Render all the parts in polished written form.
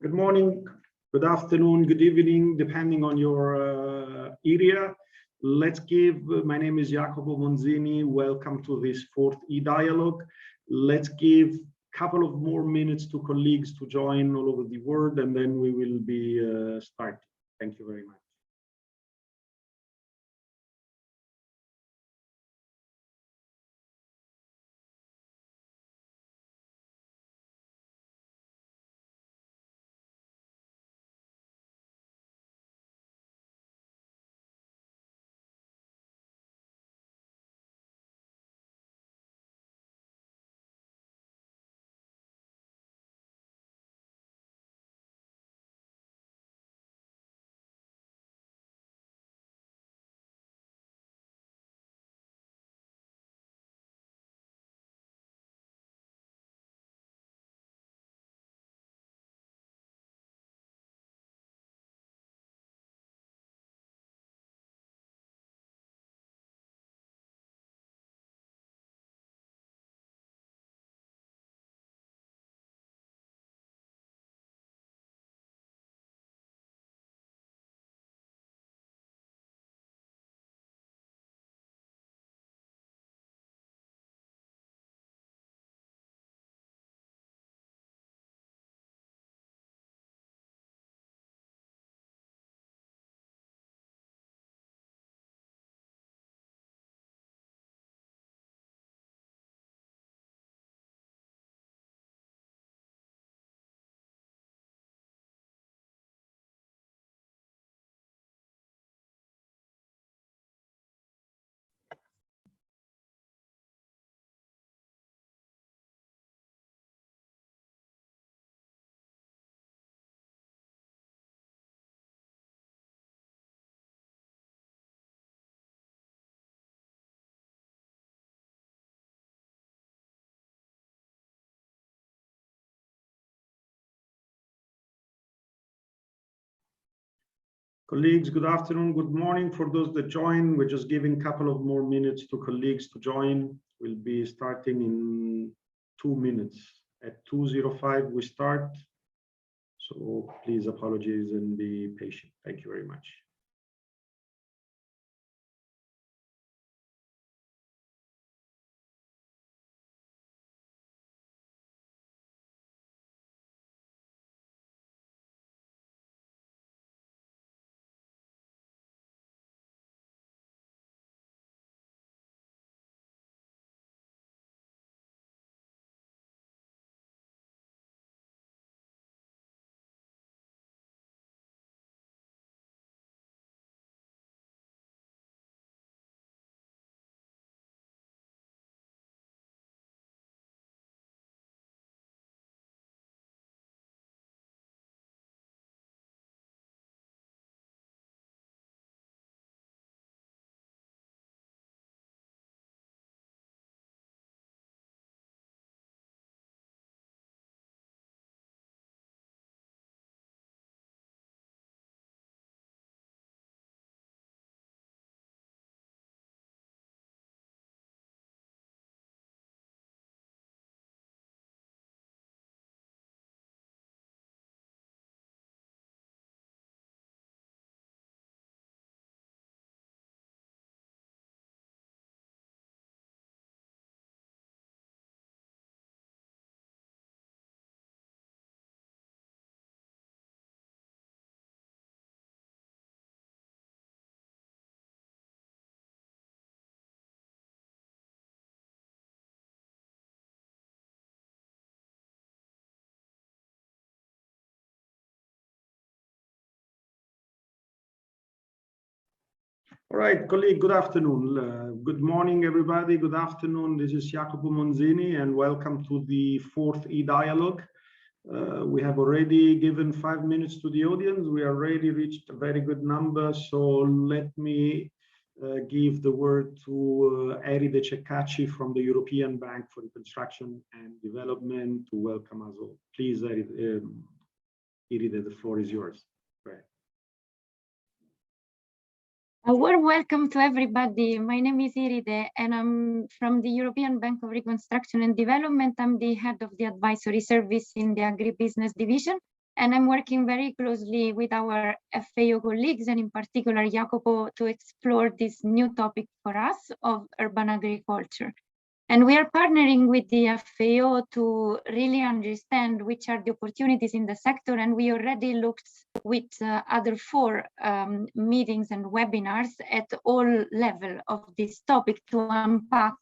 Good morning, good afternoon, good evening, depending on your area. Let's give, my name is Jacopo Monzini. Welcome to this fourth e-dialogue. Let's give a couple of more minutes to colleagues to join all over the world, and then we will be starting. Thank you very much. Colleagues, good afternoon, good morning. For those that join, we're just giving a couple of more minutes to colleagues to join. We'll be starting in 2 minutes. At 2:05 we start. So please apologize and be patient. Thank you very much. All right, colleague, good afternoon. Good morning, everybody. Good afternoon. This is Jacopo Monzini, and welcome to the fourth e-dialogue. We have already given 5 minutes to the audience. We already reached a very good number. So let me give the word to Eride Ceccaci from the European Bank for Reconstruction and Development to welcome us all. Please, Eride, the floor is yours. Right. A warm welcome to everybody. My name is Iride and I'm from the European Bank of Reconstruction and Development. I'm the head of the advisory service in the agribusiness division. And I'm working very closely with our FAO colleagues, and in particular Jacopo, to explore this new topic for us of urban agriculture. And we are partnering with the FAO to really understand which are the opportunities in the sector. And we already looked with other 4 meetings and webinars at all levels of this topic to unpack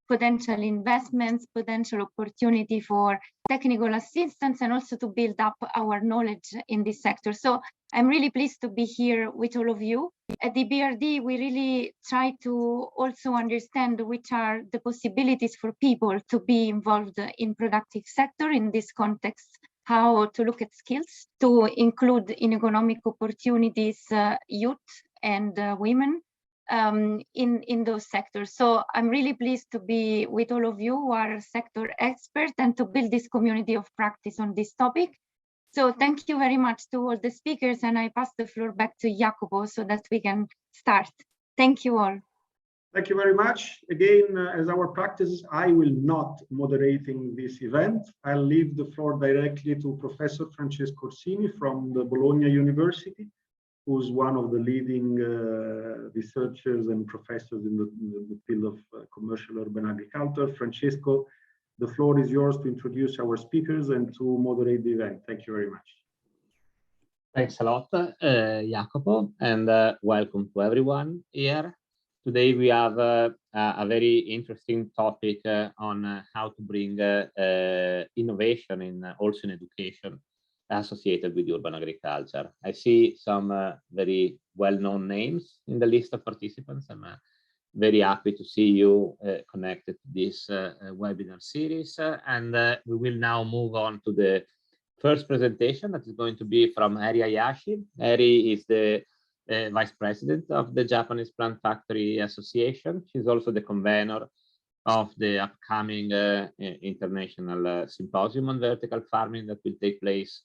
potential investments, potential opportunity for technical assistance, and also to build up our knowledge in this sector. So I'm really pleased to be here with all of you. At EBRD, we really try to also understand which are the possibilities for people to be involved in productive sector in this context, how to look at skills, to include in economic opportunities youth and women, in those sectors. So I'm really pleased to be with all of you who are sector experts and to build this community of practice on this topic. So thank you very much to all the speakers, and I pass the floor back to Jacopo so that we can start. Thank you all. Thank you very much. Again, as our practice, I will not moderating this event. I'll leave the floor directly to Professor Francesco Orsini from the Bologna University, who's one of the leading researchers and professors in the field of commercial urban agriculture. Francesco, the floor is yours to introduce our speakers and to moderate the event. Thank you very much. Thanks a lot, Jacopo, and welcome to everyone here. Today we have a very interesting topic on how to bring innovation in also in education associated with urban agriculture. I see some very well-known names in the list of participants. I'm very happy to see you connected to this webinar series. And we will now move on to the first presentation that is going to be from Eri Hayashi. Eri is the Vice President of the Japanese Plant Factory Association. She's also the convener of the upcoming international symposium on vertical farming that will take place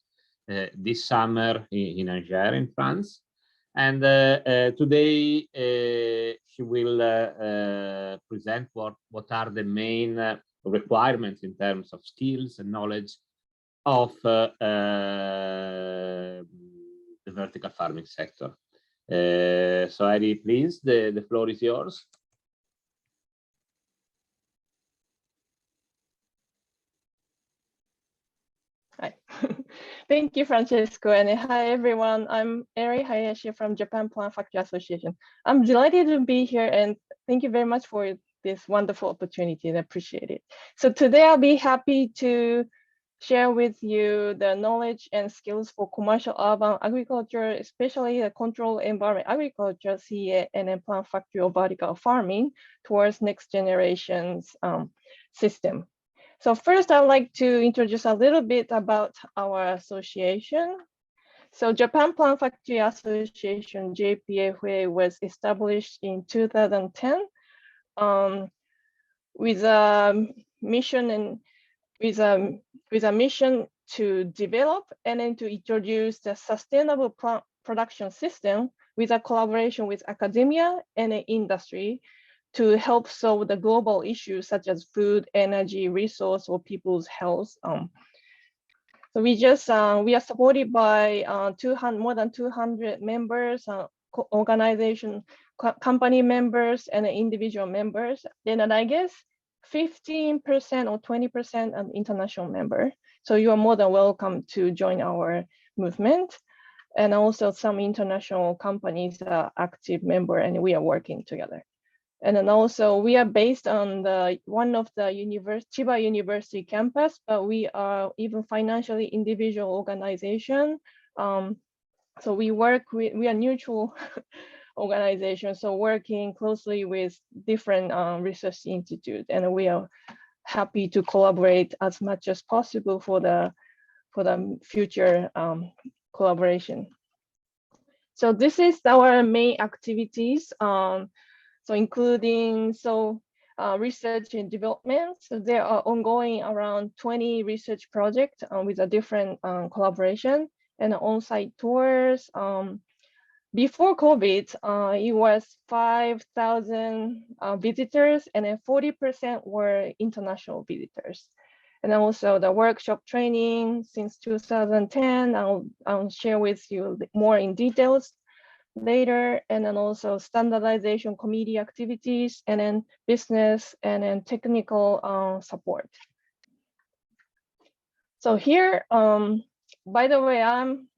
this summer in Angers, in France. And today she will present what are the main requirements in terms of skills and knowledge of the vertical farming sector. So Eri, please, the floor is yours. Hi. Thank you, Francesco, and hi everyone. I'm Eri Hayashi from Japan Plant Factory Association. I'm delighted to be here, and thank you very much for this wonderful opportunity, and I appreciate it. So today I'll be happy to share with you the knowledge and skills for commercial urban agriculture, especially the controlled environment agriculture, CA, and then plant factory or vertical farming towards next generation's system. So first, I'd like to introduce a little bit about our association. So Japan Plant Factory Association, JPFA, was established in 2010 with a mission to develop and then to introduce the sustainable plant production system with a collaboration with academia and industry to help solve the global issues such as food, energy, resource, or people's health. So we are supported by more than 200 members, organization, company members, and individual members. Then I guess 15% or 20% an international member. So you are more than welcome to join our movement. And also some international companies are active member, and we are working together. And then also we are based on one of the Chiba University campus, but we are even financially individual organization. So we are neutral organization, so working closely with different research institutes, and we are happy to collaborate as much as possible for the future collaboration. So this is our main activities. So including research and development. So there are ongoing around 20 research projects with a different collaboration and on-site tours. Before COVID, it was 5,000 visitors, and then 40% were international visitors. And also the workshop training since 2010. I'll share with you more in details later, and then also standardization committee activities, and then business, and then technical support. So here, by the way, I'm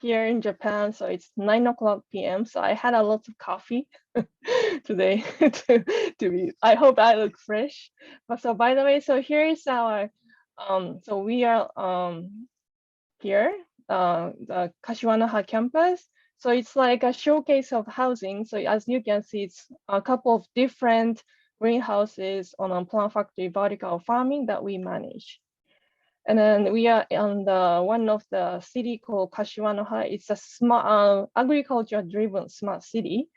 here in Japan, so it's 9:00 p.m. So I had a lot of coffee today to be. I hope I look fresh. But so by the way, so here is our. So we are here, the Kashiwanaha campus. So it's like a showcase of housing. So as you can see, it's a couple of different greenhouses on a plant factory vertical farming that we manage. And then we are on the one of the city called Kashiwanaha. It's a smart agriculture-driven smart city.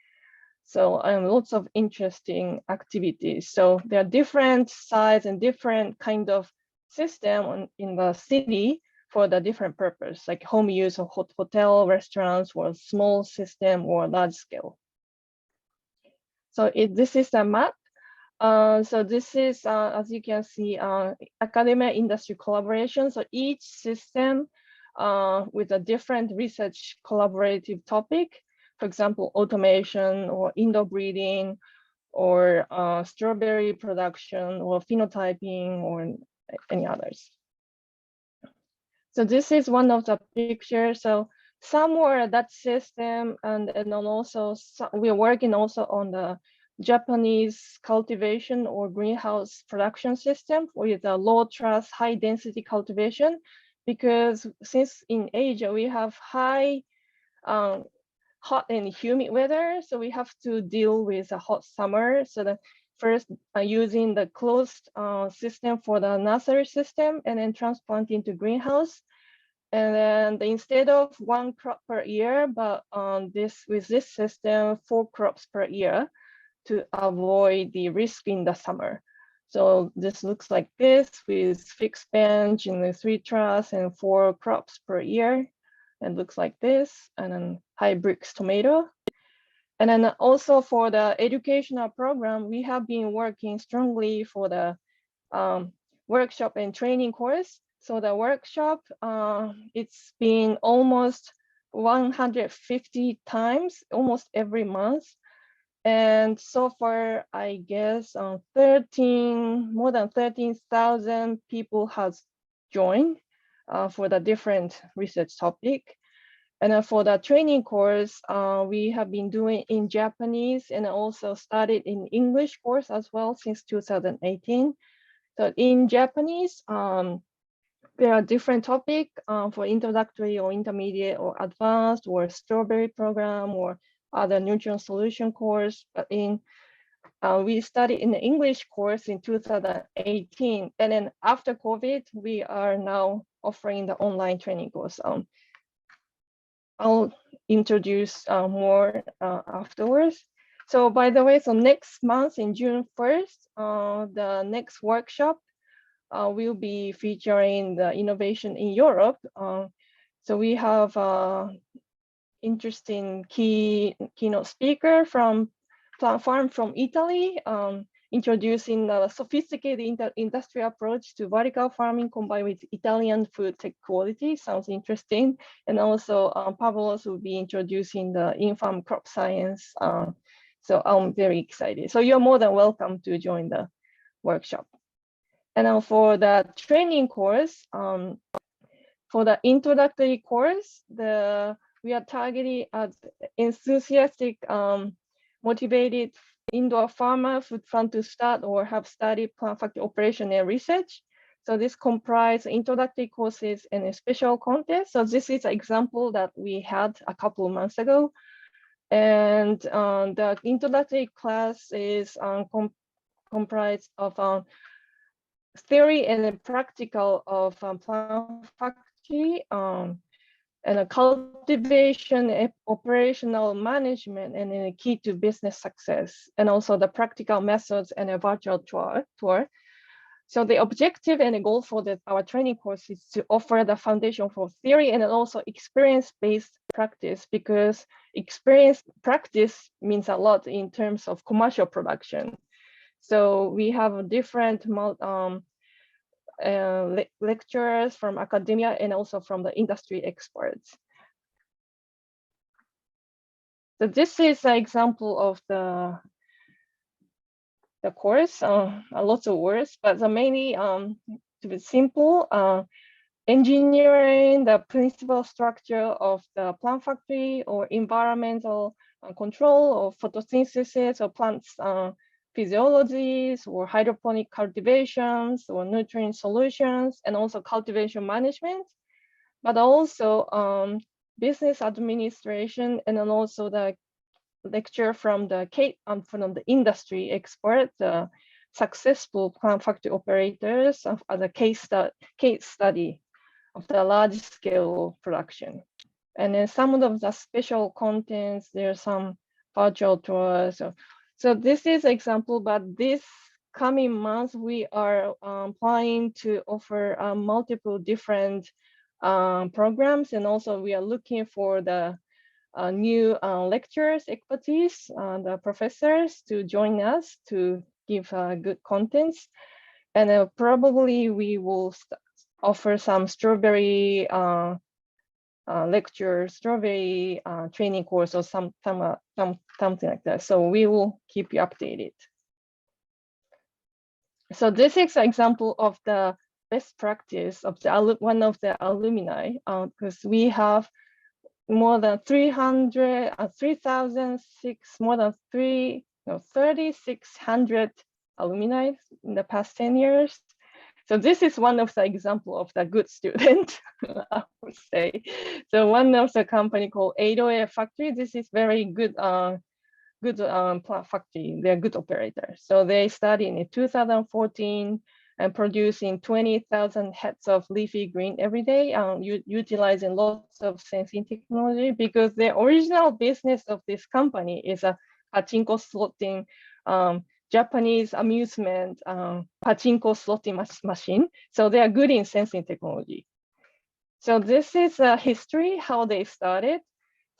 So lots of interesting activities. So there are different size and different kind of system in the city for the different purpose, like home use of hotel, restaurants, or small system or large scale. So this is the map. So this is, as you can see, academia industry collaboration. So each system with a different research collaborative topic, for example, automation or indoor breeding or strawberry production or phenotyping or any others. So this is one of the pictures. So somewhere that system, and then also we're working also on the Japanese cultivation or greenhouse production system with a low trust, high density cultivation, because since in Asia we have high hot and humid weather, so we have to deal with a hot summer. So the first using the closed system for the nursery system, and then transplanting to greenhouse. And then instead of 1 crop per year, but with this system, 4 crops per year to avoid the risk in the summer. So this looks like this with fixed bench and the 3 truss and 4 crops per year. And looks like this, and then hybrid tomato. And then also for the educational program, we have been working strongly for the workshop and training course. So the workshop, it's been almost 150 times, almost every month. And so far, I guess more than 13,000 people has joined for the different research topic. And for the training course, we have been doing in Japanese and also started in English course as well since 2018. So in Japanese, there are different topics for introductory or intermediate or advanced or strawberry program or other nutrient solution course. But we studied in the English course in 2018. And then after COVID, we are now offering the online training course. I'll introduce more afterwards. So by the way, so next month in June 1st, the next workshop will be featuring the innovation in Europe. So we have interesting keynote speaker from Plant Farm from Italy, introducing the sophisticated industry approach to vertical farming combined with Italian food tech quality. Sounds interesting. And also Pavlos will be introducing the in-farm crop science. So I'm very excited. So you're more than welcome to join the workshop. And now for the training course, for the introductory course, we are targeting at enthusiastic, motivated indoor farmer who plan to start or have studied plant factory operation and research. So this comprises introductory courses and a special contest. So this is an example that we had a couple of months ago. And the introductory class is comprised of theory and practical of plant factory, and a cultivation, operational management, and a key to business success, and also the practical methods and a virtual tour. So the objective and the goal for our training course is to offer the foundation for theory and also experience-based practice, because experience practice means a lot in terms of commercial production. So we have different lecturers from academia and also from the industry experts. So this is an example of the course, lots of words, but the mainly to be simple, engineering the principal structure of the plant factory or environmental control or photosynthesis or plants physiologies or hydroponic cultivations or nutrient solutions, and also cultivation management, but also business administration, and then also the lecture from the industry expert, the successful plant factory operators as a case study of the large scale production. And then some of the special contents, there's some virtual tours. So this is an example, but this coming month, we are planning to offer multiple different programs. And also we are looking for the new lecturers, expertise, the professors to join us to give good contents. And probably we will offer some strawberry lecture, strawberry training course or something like that. So we will keep you updated. So this is an example of the best practice of the one of the alumni, because we have more than 3,600 alumni in the past 10 years. So this is one of the example of the good student, I would say. So one of the company called 808 Factory, this is very good plant factory. They're good operators. So they started in 2014 and producing 20,000 heads of leafy green every day, utilizing lots of sensing technology, because the original business of this company is a pachinko slotting, Japanese amusement pachinko slotting machine. So they are good in sensing technology. So this is a history, how they started.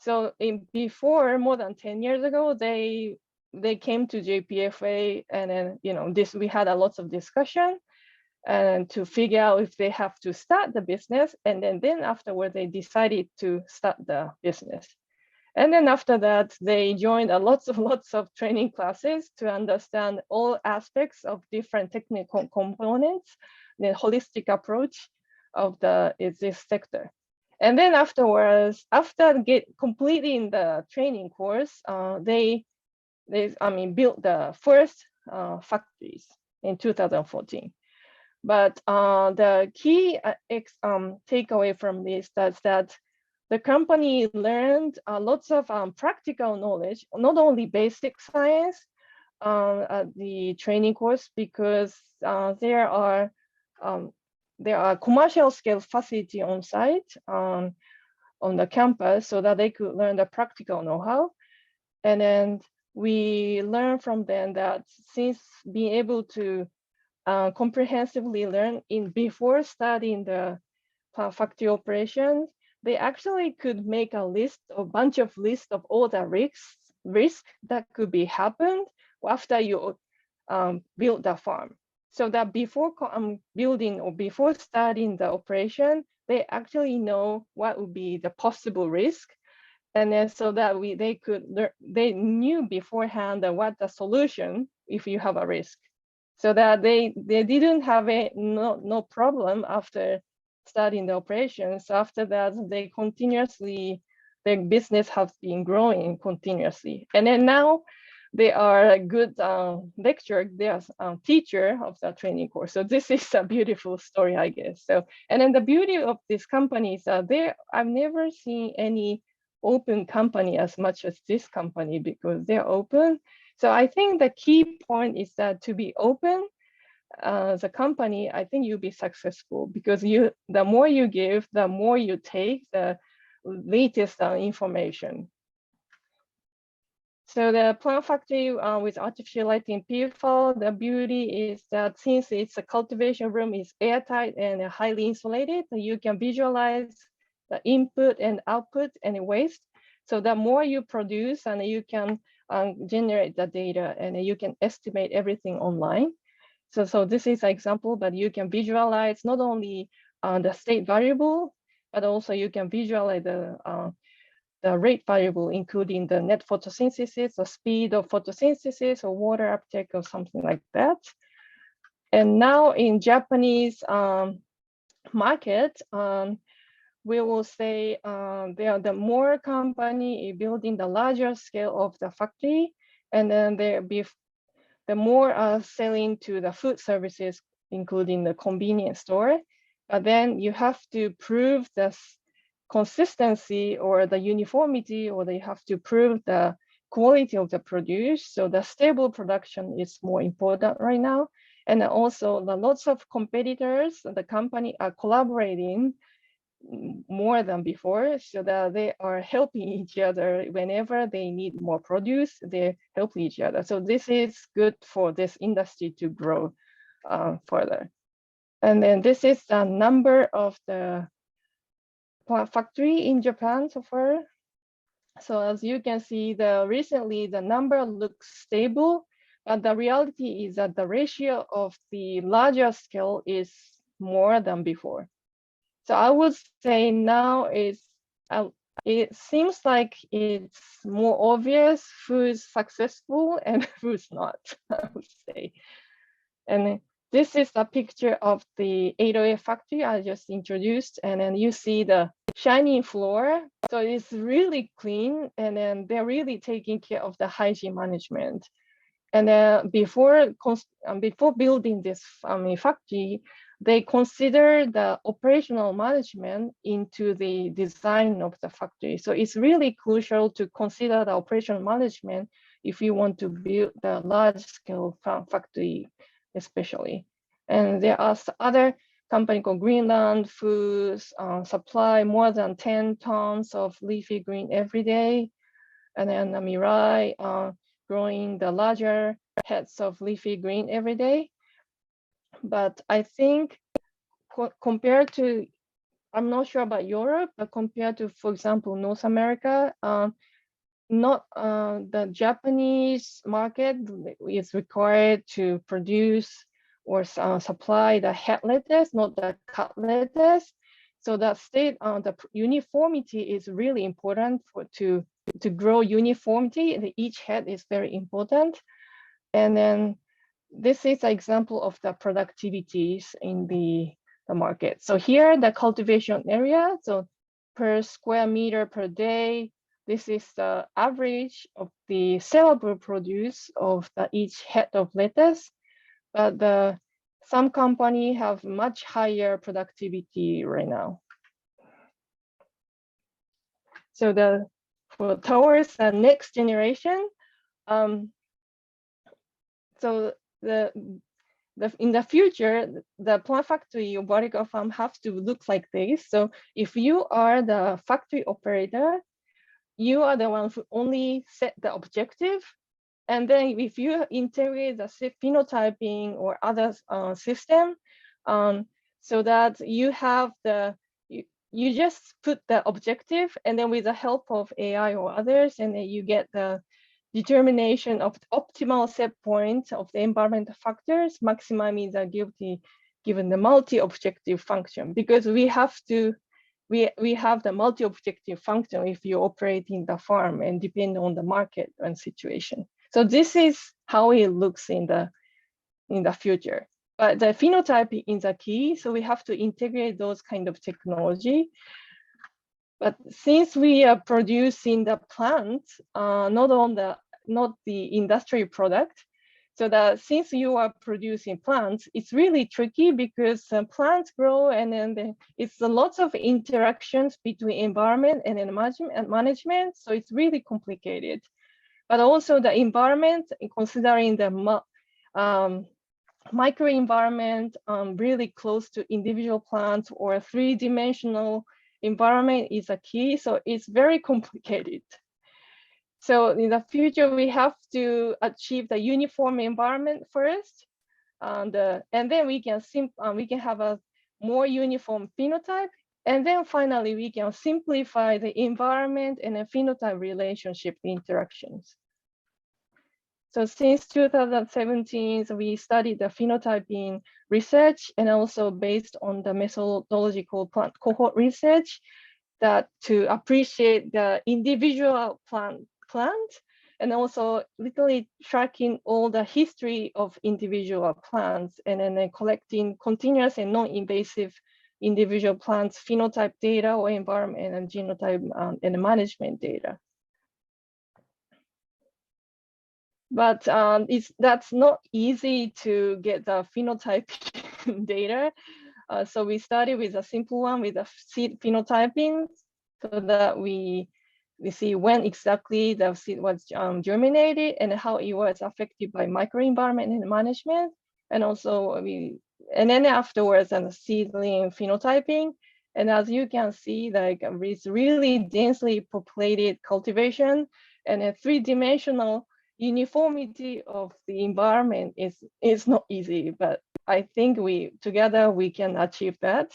So before, more than 10 years ago, they came to JPFA, and then we had a lot of discussion and to figure out if they have to start the business, and then afterward they decided to start the business. And then after that, they joined lots of training classes to understand all aspects of different technical components, the holistic approach of this sector. And then afterwards, after completing the training course, they built the first factories in 2014. But the key takeaway from this is that the company learned lots of practical knowledge, not only basic science at the training course, because there are commercial scale facility on site on the campus, so that they could learn the practical know-how. And then we learned from them that since being able to comprehensively learn before starting the factory operations, they actually could make a bunch of lists of all the risks that could be happened after you build the farm. So that before building or before starting the operation, they actually know what would be the possible risk. And then so that they knew beforehand what the solution if you have a risk. So that they didn't have no problem after starting the operations. So after that, their business has been growing continuously. And then now they are a good lecturer, they are teacher of the training course. So this is a beautiful story, I guess. So, and then the beauty of this company is I've never seen any open company as much as this company, because they're open. So I think the key point is that to be open as a company, I think you'll be successful, because the more you give, the more you take the latest information. So the plant factory with artificial lighting PFAL, the beauty is that since it's a cultivation room is airtight and highly insulated, you can visualize the input and output and waste. So the more you produce, and you can generate the data, and you can estimate everything online. So this is an example, but you can visualize not only the state variable, but also you can visualize the rate variable, including the net photosynthesis, the speed of photosynthesis, or water uptake, or something like that. And now in Japanese market, we will say there are the more company building the larger scale of the factory, and then the more selling to the food services, including the convenience store. But then you have to prove the consistency or the uniformity, or they have to prove the quality of the produce. So the stable production is more important right now. And also the lots of competitors, the company are collaborating more than before, so that they are helping each other whenever they need more produce, they help each other. So this is good for this industry to grow further. And then this is the number of the factory in Japan so far. So as you can see, recently the number looks stable, but the reality is that the ratio of the larger scale is more than before. So I would say now it seems like it's more obvious who's successful and who's not, I would say. And this is a picture of the 808 factory I just introduced. And then you see the shiny floor. So it's really clean. And then they're really taking care of the hygiene management. And then before building this factory, they consider the operational management into the design of the factory. So it's really crucial to consider the operational management if you want to build the large-scale factory, especially. And there are other company called Greenland Foods supply more than 10 tons of leafy green every day. And then Mirai growing the larger heads of leafy green every day. But I think compared to, I'm not sure about Europe, but compared to, for example, North America, the Japanese market is required to produce or supply the head lettuce, not the cut lettuce. So that the uniformity is really important to grow uniformity. Each head is very important. And then this is an example of the productivities in the market. So here, the cultivation area, so per square meter per day, this is the average of the sellable produce of each head of lettuce. But some companies have much higher productivity right now. So towards the next generation, so in the future, the plant factory or vertical farm have to look like this. So if you are the factory operator, you are the one who only set the objective. And then if you integrate the phenotyping or other system, so that you have you just put the objective, and then with the help of AI or others, and then you get the determination of the optimal set point of the environmental factors, maximum is given the multi-objective function, because we have the multi-objective function if you operate in the farm and depend on the market and situation. So this is how it looks in the future. But the phenotyping is the key, so we have to integrate those kind of technology. But since we are producing the plant, not the industry product, so that since you are producing plants, it's really tricky because plants grow, and then it's a lot of interactions between environment and management. So it's really complicated. But also the environment, considering the microenvironment really close to individual plants or three-dimensional environment is a key. So it's very complicated. So in the future, we have to achieve the uniform environment first, and then we can have a more uniform phenotype, and then finally we can simplify the environment and the phenotype relationship interactions. So since 2017, we studied the phenotyping research, and also based on the methodological plant cohort research, that to appreciate the individual plant, and also literally tracking all the history of individual plants, and then collecting continuous and non-invasive individual plants phenotype data or environment and genotype and management data. But that's not easy to get the phenotype data. So we started with a simple one with a seed phenotyping, so that we see when exactly the seed was germinated and how it was affected by microenvironment and management. And also and then afterwards, seedling phenotyping. And as you can see, like it's really densely populated cultivation, and a three-dimensional uniformity of the environment is not easy, but I think together we can achieve that.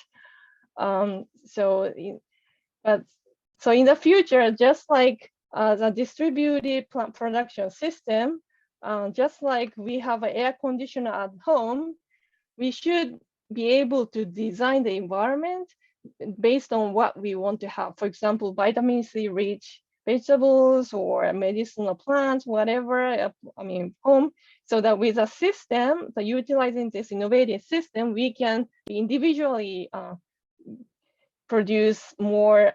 So in the future, just like the distributed plant production system, just like we have an air conditioner at home, we should be able to design the environment based on what we want to have. For example, vitamin C rich vegetables or medicinal plants, whatever, home, so that with a system, utilizing this innovative system, we can individually produce more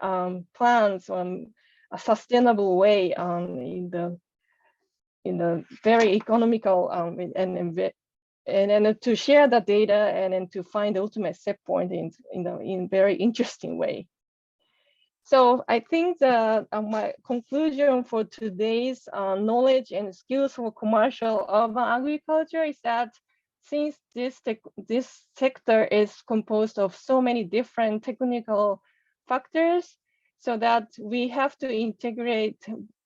plants on a sustainable way in the very economical and to share the data and then to find the ultimate set point in very interesting way. So I think my conclusion for today's knowledge and skills for commercial urban agriculture is that since this sector is composed of so many different technical factors, so that we have to integrate,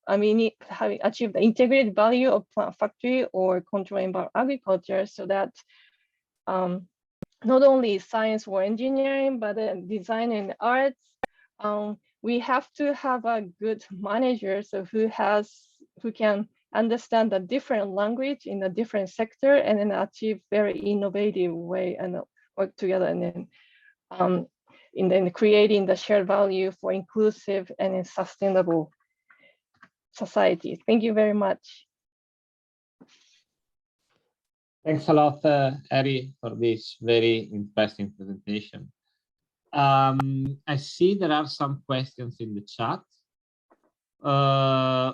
achieve the integrated value of plant factory or control environment agriculture, so that not only science or engineering, but design and arts, we have to have a good manager, so who can understand the different language in a different sector and then achieve very innovative way and work together, and then creating the shared value for inclusive and sustainable society. Thank you very much. Thanks a lot, Eri, for this very interesting presentation. I see there are some questions in the chat.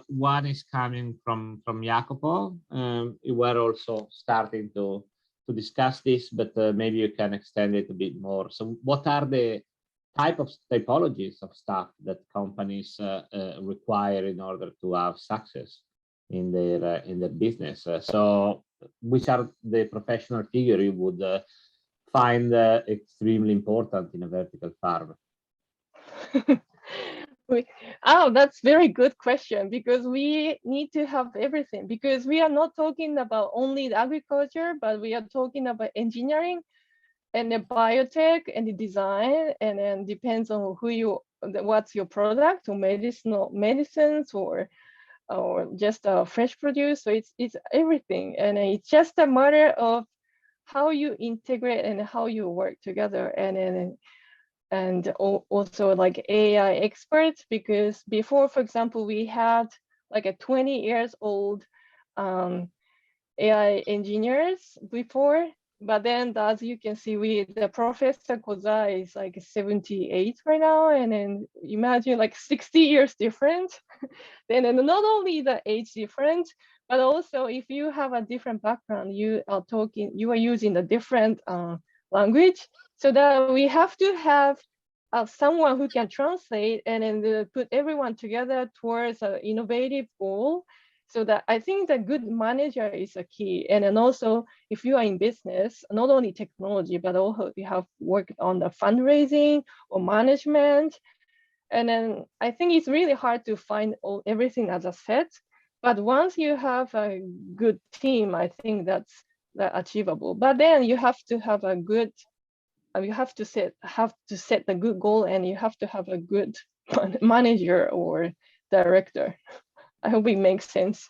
One is coming from Jacopo. We were also starting to discuss this, but maybe you can extend it a bit more. So what are the typologies of staff that companies require in order to have success in their business? So which are the professional figure you would find extremely important in a vertical farm? Oh, that's very good question, because we need to have everything, because we are not talking about only the agriculture, but we are talking about engineering and the biotech and the design, and then depends on what's your product, or medicines or just fresh produce. So it's everything, and it's just a matter of how you integrate and how you work together, and also like AI experts, because before, for example, we had like a 20 years old AI engineers before, but then as you can see, the Professor Kozai is like 78 right now, and then imagine like 60 years different. Then and not only the age difference, but also if you have a different background, you are using a different language, so that we have to have someone who can translate and then put everyone together towards an innovative goal. So that I think the good manager is a key. And then also, if you are in business, not only technology, but also you have worked on the fundraising or management. And then I think it's really hard to find everything as a set. But once you have a good team, I think that's achievable. But then you have to have a good, you have to set the good goal, and you have to have a good manager or director. I hope it makes sense.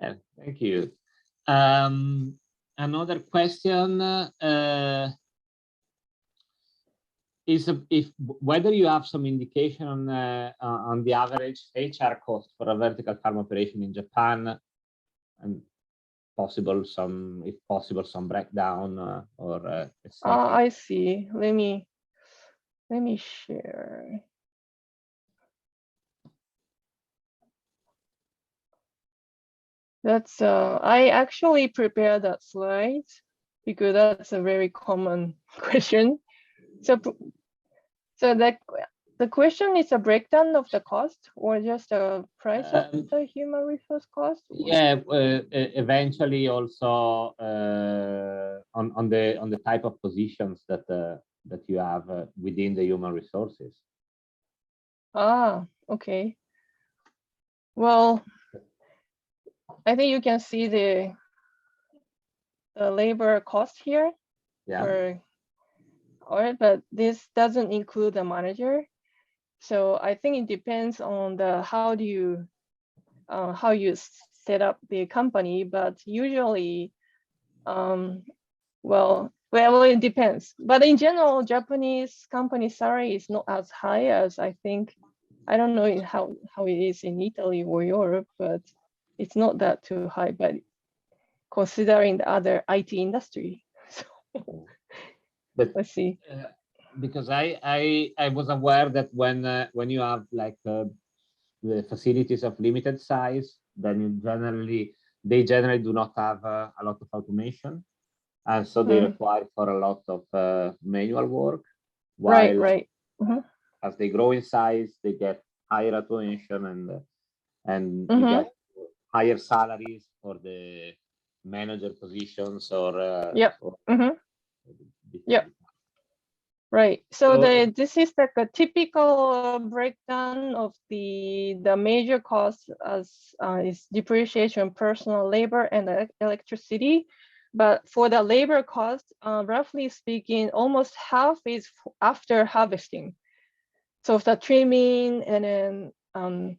Yeah, thank you. Another question is if whether you have some indication on the average HR cost for a vertical farm operation in Japan, and possible some, if possible, some breakdown or I see. Let me share. That's I actually prepared that slide because that's a very common question. So the question is a breakdown of the cost or just a price of the human resource cost? Yeah, eventually also on the type of positions that that you have within the human resources. Ah, okay. Well, I think you can see the labor cost here. Yeah. But this doesn't include the manager. So I think it depends on the how you set up the company. But usually, well, it depends. But in general, Japanese company salary is not as high as I think. I don't know how it is in Italy or Europe, but it's not that too high. But considering the other IT industry, so but let's see. Because I was aware that when you have like the facilities of limited size, then they generally do not have a lot of automation, and so they require for a lot of manual work. While right. As they grow in size, they get higher automation and you get higher salaries for the manager positions or yep. Right. So this is like a typical breakdown of the major costs as is depreciation, personal labor, and electricity. But for the labor cost, roughly speaking, almost half is after harvesting. So the trimming and then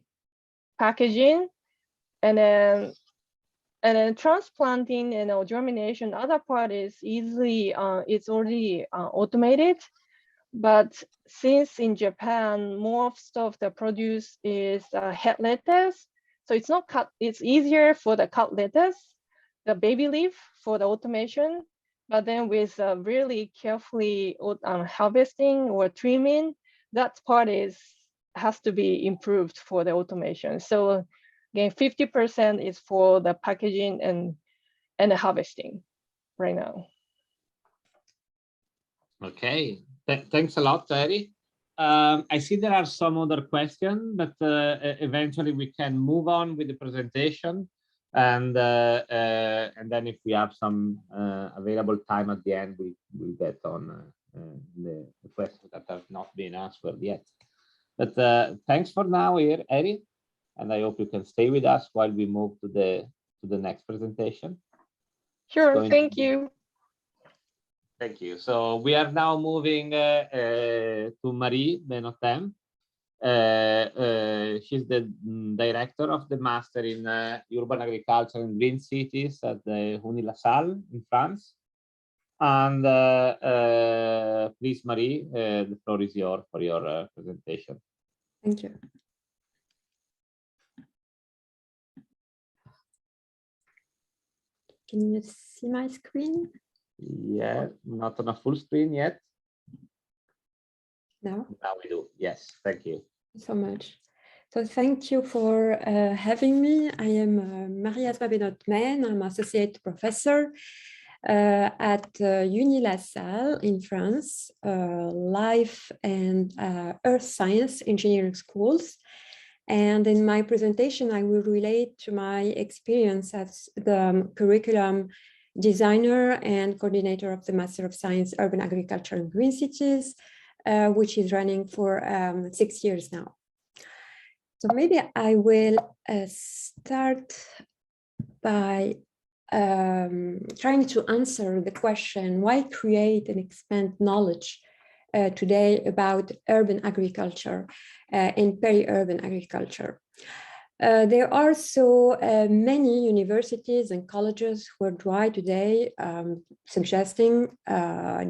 packaging, and then transplanting and germination. Other part is easily it's already automated. But since in Japan, most of the produce is head lettuce, so it's not cut. It's easier for the cut lettuce, the baby leaf for the automation. But then with really carefully harvesting or trimming, that part has to be improved for the automation. So again, 50% is for the packaging and the harvesting right now. Okay. Thanks a lot, Terry. I see there are some other questions, but eventually we can move on with the presentation, and then if we have some available time at the end, we'll get on the questions that have not been answered yet. But thanks for now, here, Eri, and I hope you can stay with us while we move to the next presentation. Sure. Thank you. Thank you. So we are now moving to Marie Benotem. She's the director of the Master in Urban Agriculture and Green Cities at the Unilassal in France. And please, Marie, the floor is yours for your presentation. Thank you. Can you see my screen? Yeah, not on a full screen yet. No? Now we do. Yes, thank you. So much. So thank you for having me. I am Marie-Asma Benotem. I'm associate professor at Unilassal in France, Life and Earth Science Engineering Schools. And in my presentation, I will relate to my experience as the curriculum designer and coordinator of the Master of Science, Urban Agriculture and Green Cities, which is running for 6 years now. So maybe I will start by trying to answer the question, why create and expand knowledge today about urban agriculture and peri-urban agriculture? There are so many universities and colleges worldwide today suggesting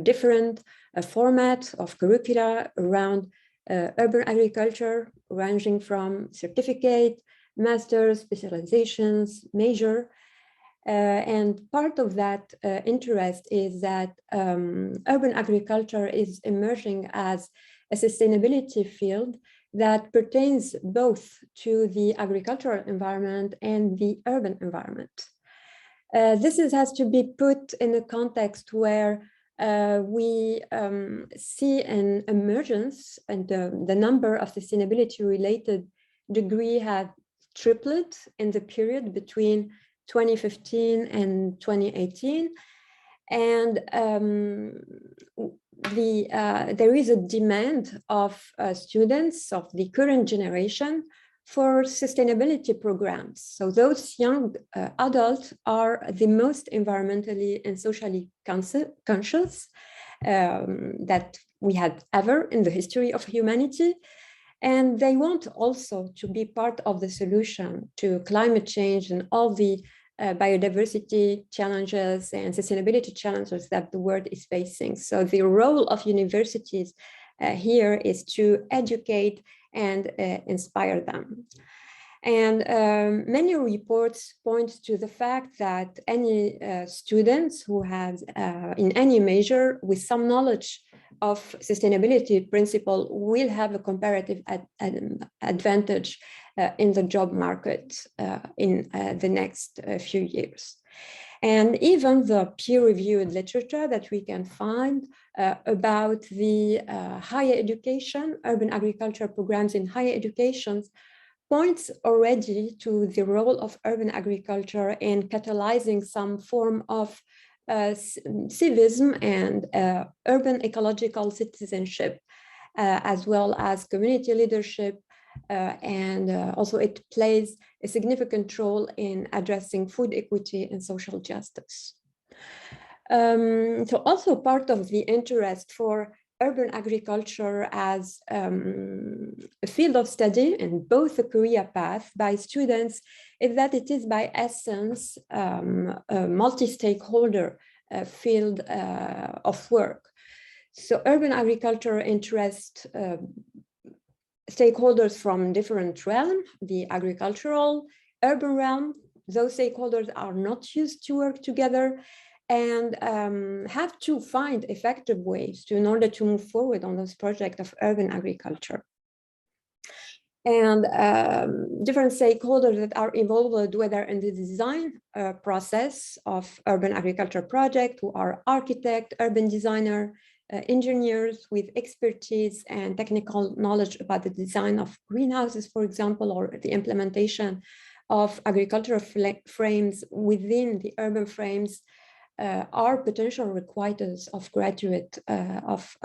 different formats of curricula around urban agriculture, ranging from certificate, master's, specializations, major. And part of that interest is that urban agriculture is emerging as a sustainability field that pertains both to the agricultural environment and the urban environment. This has to be put in a context where we see an emergence, and the number of sustainability-related degrees have tripled in the period between 2015 and 2018. And there is a demand of students of the current generation for sustainability programs. So those young adults are the most environmentally and socially conscious that we had ever in the history of humanity. And they want also to be part of the solution to climate change and all the biodiversity challenges and sustainability challenges that the world is facing. So the role of universities here is to educate and inspire them. And many reports point to the fact that any students who has in any major with some knowledge of sustainability principle will have a comparative advantage in the job market in the next few years. And even the peer-reviewed literature that we can find about the higher education, urban agriculture programs in higher education points already to the role of urban agriculture in catalyzing some form of civism and urban ecological citizenship, as well as community leadership, and also it plays a significant role in addressing food equity and social justice. So also part of the interest for urban agriculture as a field of study in both the career path by students is that it is by essence a multi-stakeholder field of work. So urban agriculture interests stakeholders from different realms, the agricultural, urban realm. Those stakeholders are not used to work together and have to find effective ways in order to move forward on those projects of urban agriculture. And different stakeholders that are involved, whether in the design process of urban agriculture project, who are architect, urban designer, engineers with expertise and technical knowledge about the design of greenhouses, for example, or the implementation of agricultural frames within the urban frames, are potential requirers of graduate of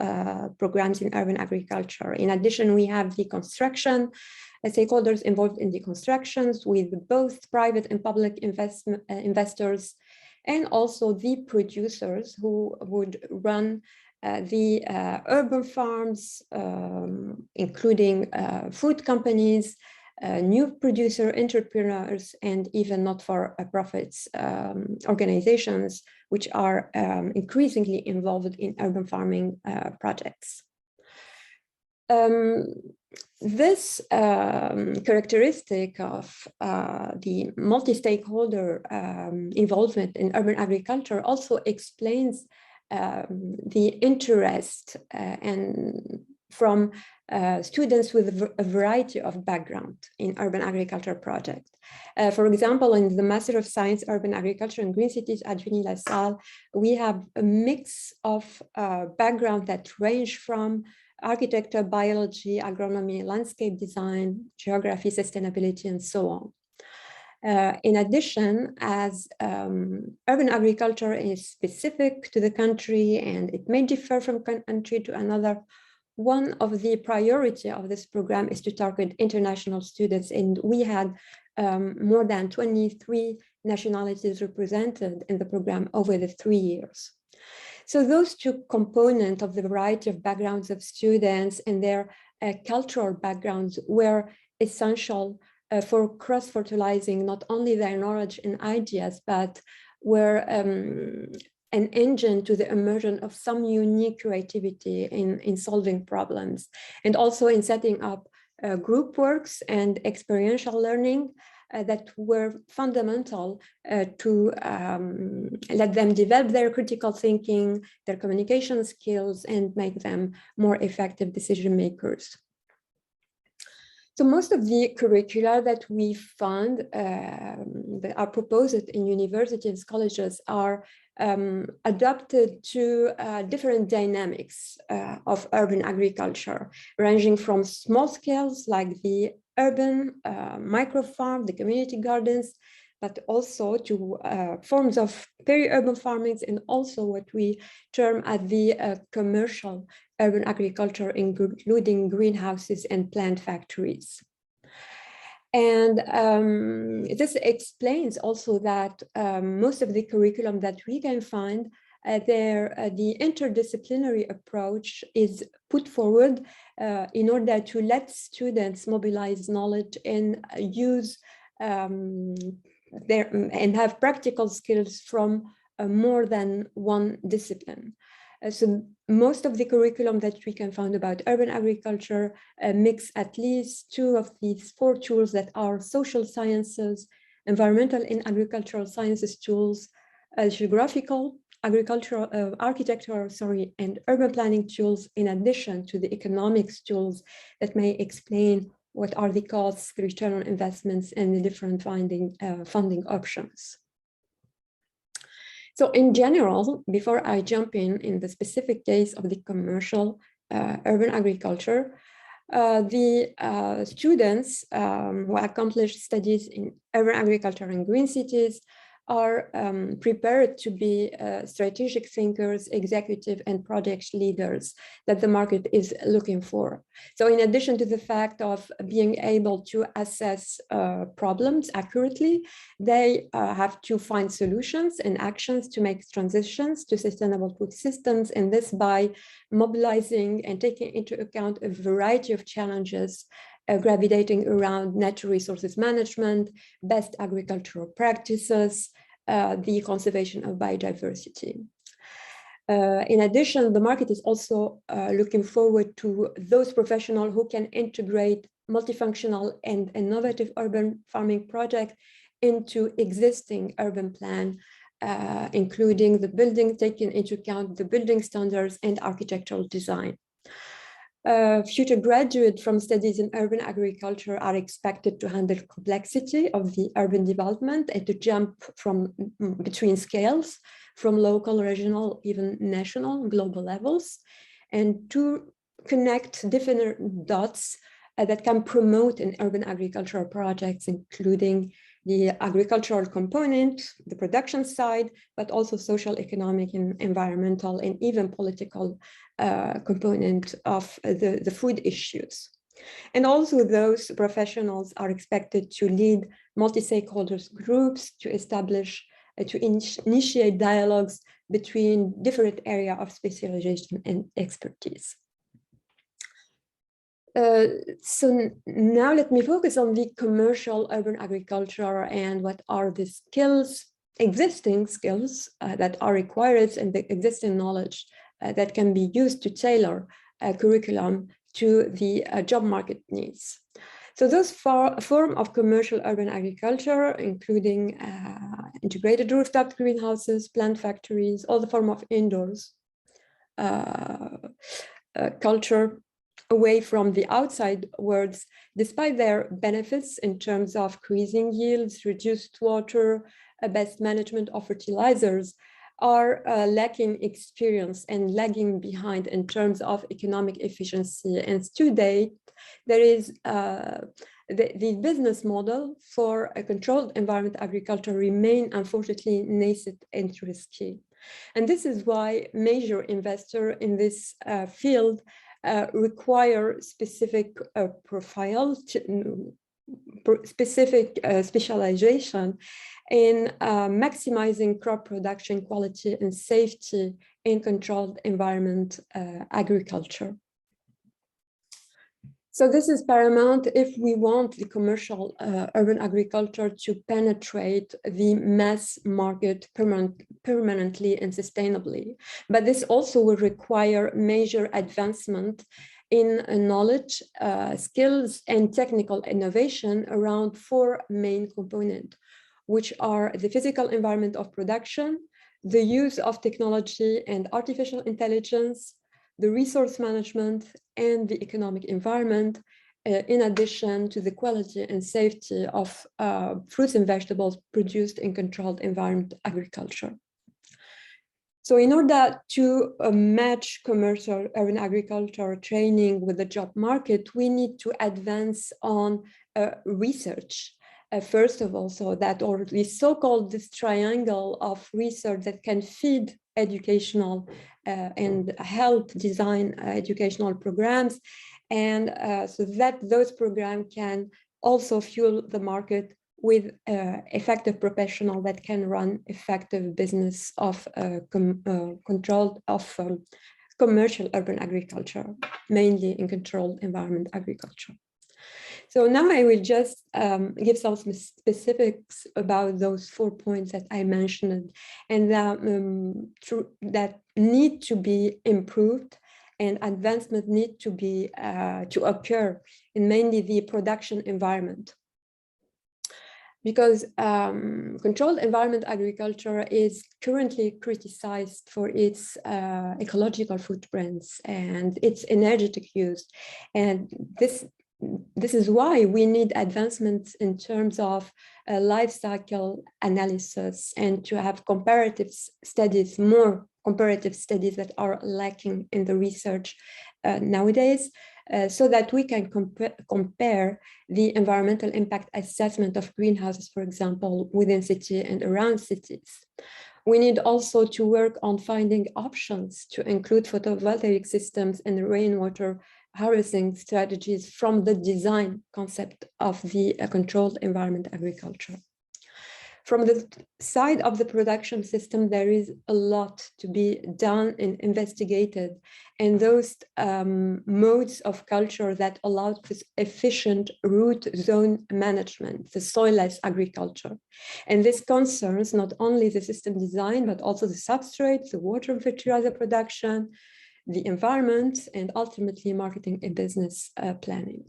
programs in urban agriculture. In addition, we have the construction stakeholders involved in the constructions with both private and public investors, and also the producers who would run the urban farms, including food companies, new producer entrepreneurs, and even not-for-profits organizations, which are increasingly involved in urban farming projects. This characteristic of the multi-stakeholder involvement in urban agriculture also explains the interest and from students with a variety of background in urban agriculture projects. For example, in the Master of Science, Urban Agriculture and Green Cities at UNI-LaSalle, we have a mix of background that range from architecture, biology, agronomy, landscape design, geography, sustainability, and so on. In addition, as urban agriculture is specific to the country and it may differ from country to another, one of the priority of this program is to target international students, and we had more than 23 nationalities represented in the program over the 3 years. So those two components of the variety of backgrounds of students and their cultural backgrounds were essential for cross-fertilizing not only their knowledge and ideas, but were an engine to the emergence of some unique creativity in solving problems, and also in setting up group works and experiential learning that were fundamental to let them develop their critical thinking, their communication skills, and make them more effective decision makers. So most of the curricula that we found that are proposed in universities, colleges are adapted to different dynamics of urban agriculture, ranging from small scales like the urban micro farm, the community gardens, but also to forms of peri-urban farmings, and also what we term as the commercial urban agriculture, including greenhouses and plant factories. And this explains also that most of the curriculum that we can find the interdisciplinary approach is put forward in order to let students mobilize knowledge and use and have practical skills from more than one discipline. So most of the curriculum that we can find about urban agriculture mix at least two of these four tools that are social sciences, environmental and agricultural sciences tools, geographical, agricultural, architectural, and urban planning tools, in addition to the economics tools that may explain what are the costs, the return on investments, and the different funding options. So in general, before I jump in the specific case of the commercial urban agriculture, the students who accomplish studies in urban agriculture and green cities are prepared to be strategic thinkers, executive and project leaders that the market is looking for. So in addition to the fact of being able to assess problems accurately, they have to find solutions and actions to make transitions to sustainable food systems, and this by mobilizing and taking into account a variety of challenges gravitating around natural resources management, best agricultural practices, the conservation of biodiversity. In addition, the market is also looking forward to those professionals who can integrate multifunctional and innovative urban farming projects into existing urban plan, including the building, taking into account the building standards and architectural design. Future graduates from studies in urban agriculture are expected to handle complexity of the urban development and to jump from between scales, from local, regional, even national, global levels, and to connect different dots that can promote an urban agricultural projects, including the agricultural component, the production side, but also social, economic, and environmental, and even political component of the food issues. And also those professionals are expected to lead multi-stakeholders groups to establish, to initiate dialogues between different areas of specialization and expertise. So now let me focus on the commercial urban agriculture and what are the skills, existing skills that are required, and the existing knowledge that can be used to tailor a curriculum to the job market needs. So those form of commercial urban agriculture, including integrated rooftop greenhouses, plant factories, all the form of indoors culture, away from the outside worlds, despite their benefits in terms of increasing yields, reduced water, best management of fertilizers, are lacking experience and lagging behind in terms of economic efficiency. And today, there is the business model for a controlled environment agriculture remain unfortunately nascent and risky. And this is why major investors in this field require specific profiles, specific specialization in maximizing crop production quality and safety in controlled environment agriculture. So this is paramount if we want the commercial urban agriculture to penetrate the mass market permanently and sustainably. But this also will require major advancement in knowledge, skills, and technical innovation around four main components, which are the physical environment of production, the use of technology and artificial intelligence, the resource management, and the economic environment, in addition to the quality and safety of fruits and vegetables produced in controlled environment agriculture. So in order to match commercial urban agriculture training with the job market, we need to advance on research. First of all, so that, or the so-called this triangle of research that can feed educational and help design educational programs, and so that those programs can also fuel the market with effective professionals that can run effective business of controlled of commercial urban agriculture, mainly in controlled environment agriculture. So now I will just give some specifics about those 4 points that I mentioned and that need to be improved and advancement need to be to occur in mainly the production environment. Because controlled environment agriculture is currently criticized for its ecological footprints and its energetic use. And this is why we need advancements in terms of life cycle analysis and to have comparative studies, more comparative studies that are lacking in the research nowadays, so that we can compare the environmental impact assessment of greenhouses, for example, within cities and around cities. We need also to work on finding options to include photovoltaic systems and rainwater harvesting strategies from the design concept of the controlled environment agriculture. From the side of the production system, there is a lot to be done and investigated, and those modes of culture that allow for efficient root zone management, the soilless agriculture. And this concerns not only the system design, but also the substrates, the water and fertilizer production, the environment, and ultimately marketing and business planning.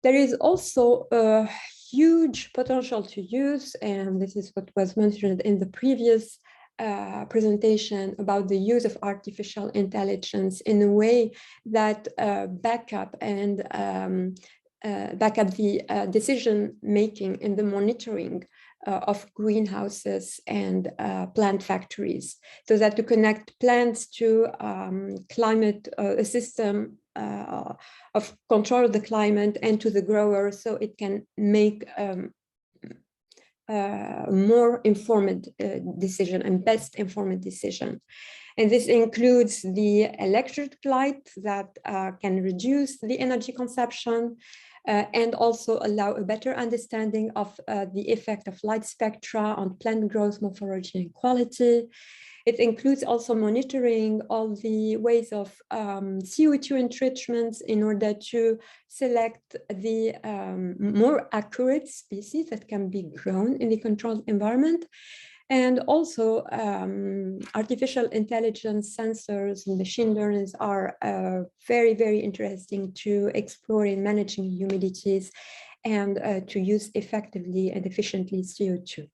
There is also a huge potential to use, and this is what was mentioned in the previous presentation about the use of artificial intelligence in a way that back up the decision making and the monitoring of greenhouses and plant factories, so that to connect plants to climate, a system of control of the climate and to the grower, so it can make more informed decision and best informed decision. And this includes the electric light that can reduce the energy consumption, and also allow a better understanding of the effect of light spectra on plant growth, morphology, and quality. It includes also monitoring all the ways of CO2 enrichments in order to select the more accurate species that can be grown in the controlled environment. And also artificial intelligence sensors and machine learners are very, very interesting to explore in managing humidities and to use effectively and efficiently CO2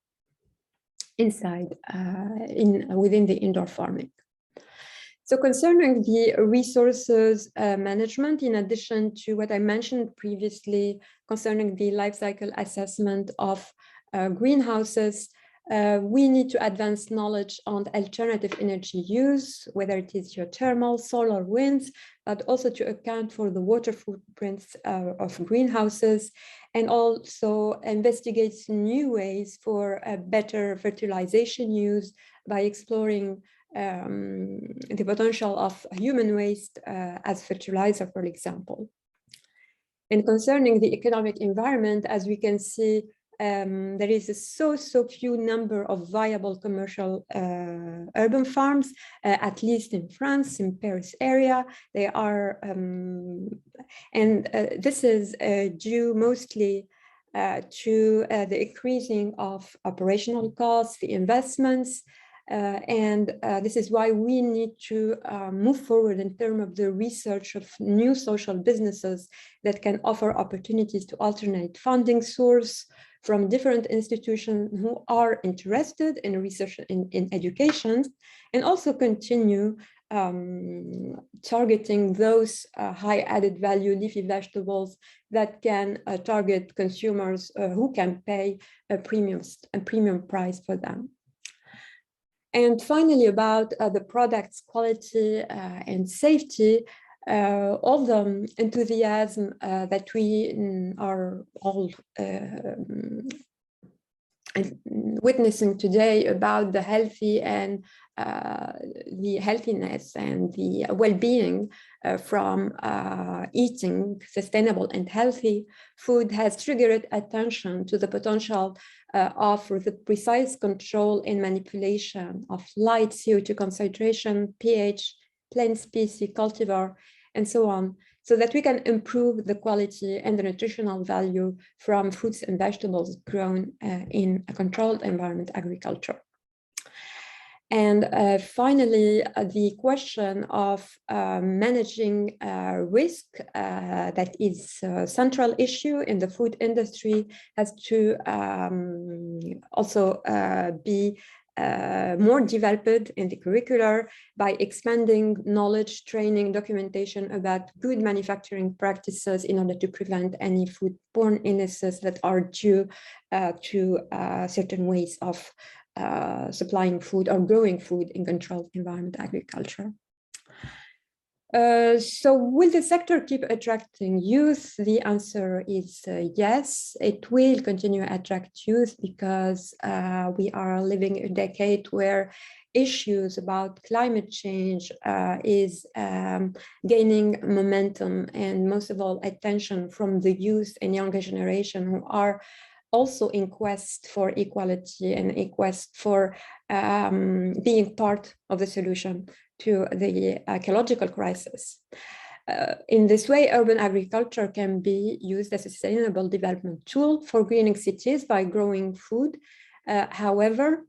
inside, within the indoor farming. So concerning the resources management, in addition to what I mentioned previously concerning the life cycle assessment of greenhouses, we need to advance knowledge on alternative energy use, whether it is geothermal, solar, winds, but also to account for the water footprints of greenhouses, and also investigate new ways for a better fertilization use by exploring the potential of human waste as fertilizer, for example. And concerning the economic environment, as we can see, There is a so few number of viable commercial urban farms, at least in France, in Paris area. They are, this is due mostly to the increasing of operational costs, the investments, this is why we need to move forward in terms of the research of new social businesses that can offer opportunities to alternate funding source from different institutions who are interested in research in education, and also continue targeting those high added value leafy vegetables that can target consumers who can pay a premium price for them. And finally, about the product's quality and safety, all the enthusiasm that we are all witnessing today about the healthy and the healthiness and the well-being from eating sustainable and healthy food has triggered attention to the potential of the precise control and manipulation of light, CO2 concentration, pH, plant species, cultivar, and so on, so that we can improve the quality and the nutritional value from fruits and vegetables grown in a controlled environment agriculture. And finally, the question of managing risk that is a central issue in the food industry has to also be more developed in the curricular by expanding knowledge, training, documentation about good manufacturing practices in order to prevent any foodborne illnesses that are due to certain ways of supplying food or growing food in controlled environment agriculture. So will the sector keep attracting youth? The answer is yes, it will continue to attract youth because we are living a decade where issues about climate change is gaining momentum, and most of all attention from the youth and younger generation who are also in quest for equality and a quest for being part of the solution to the ecological crisis. In this way, urban agriculture can be used as a sustainable development tool for greening cities by growing food. However,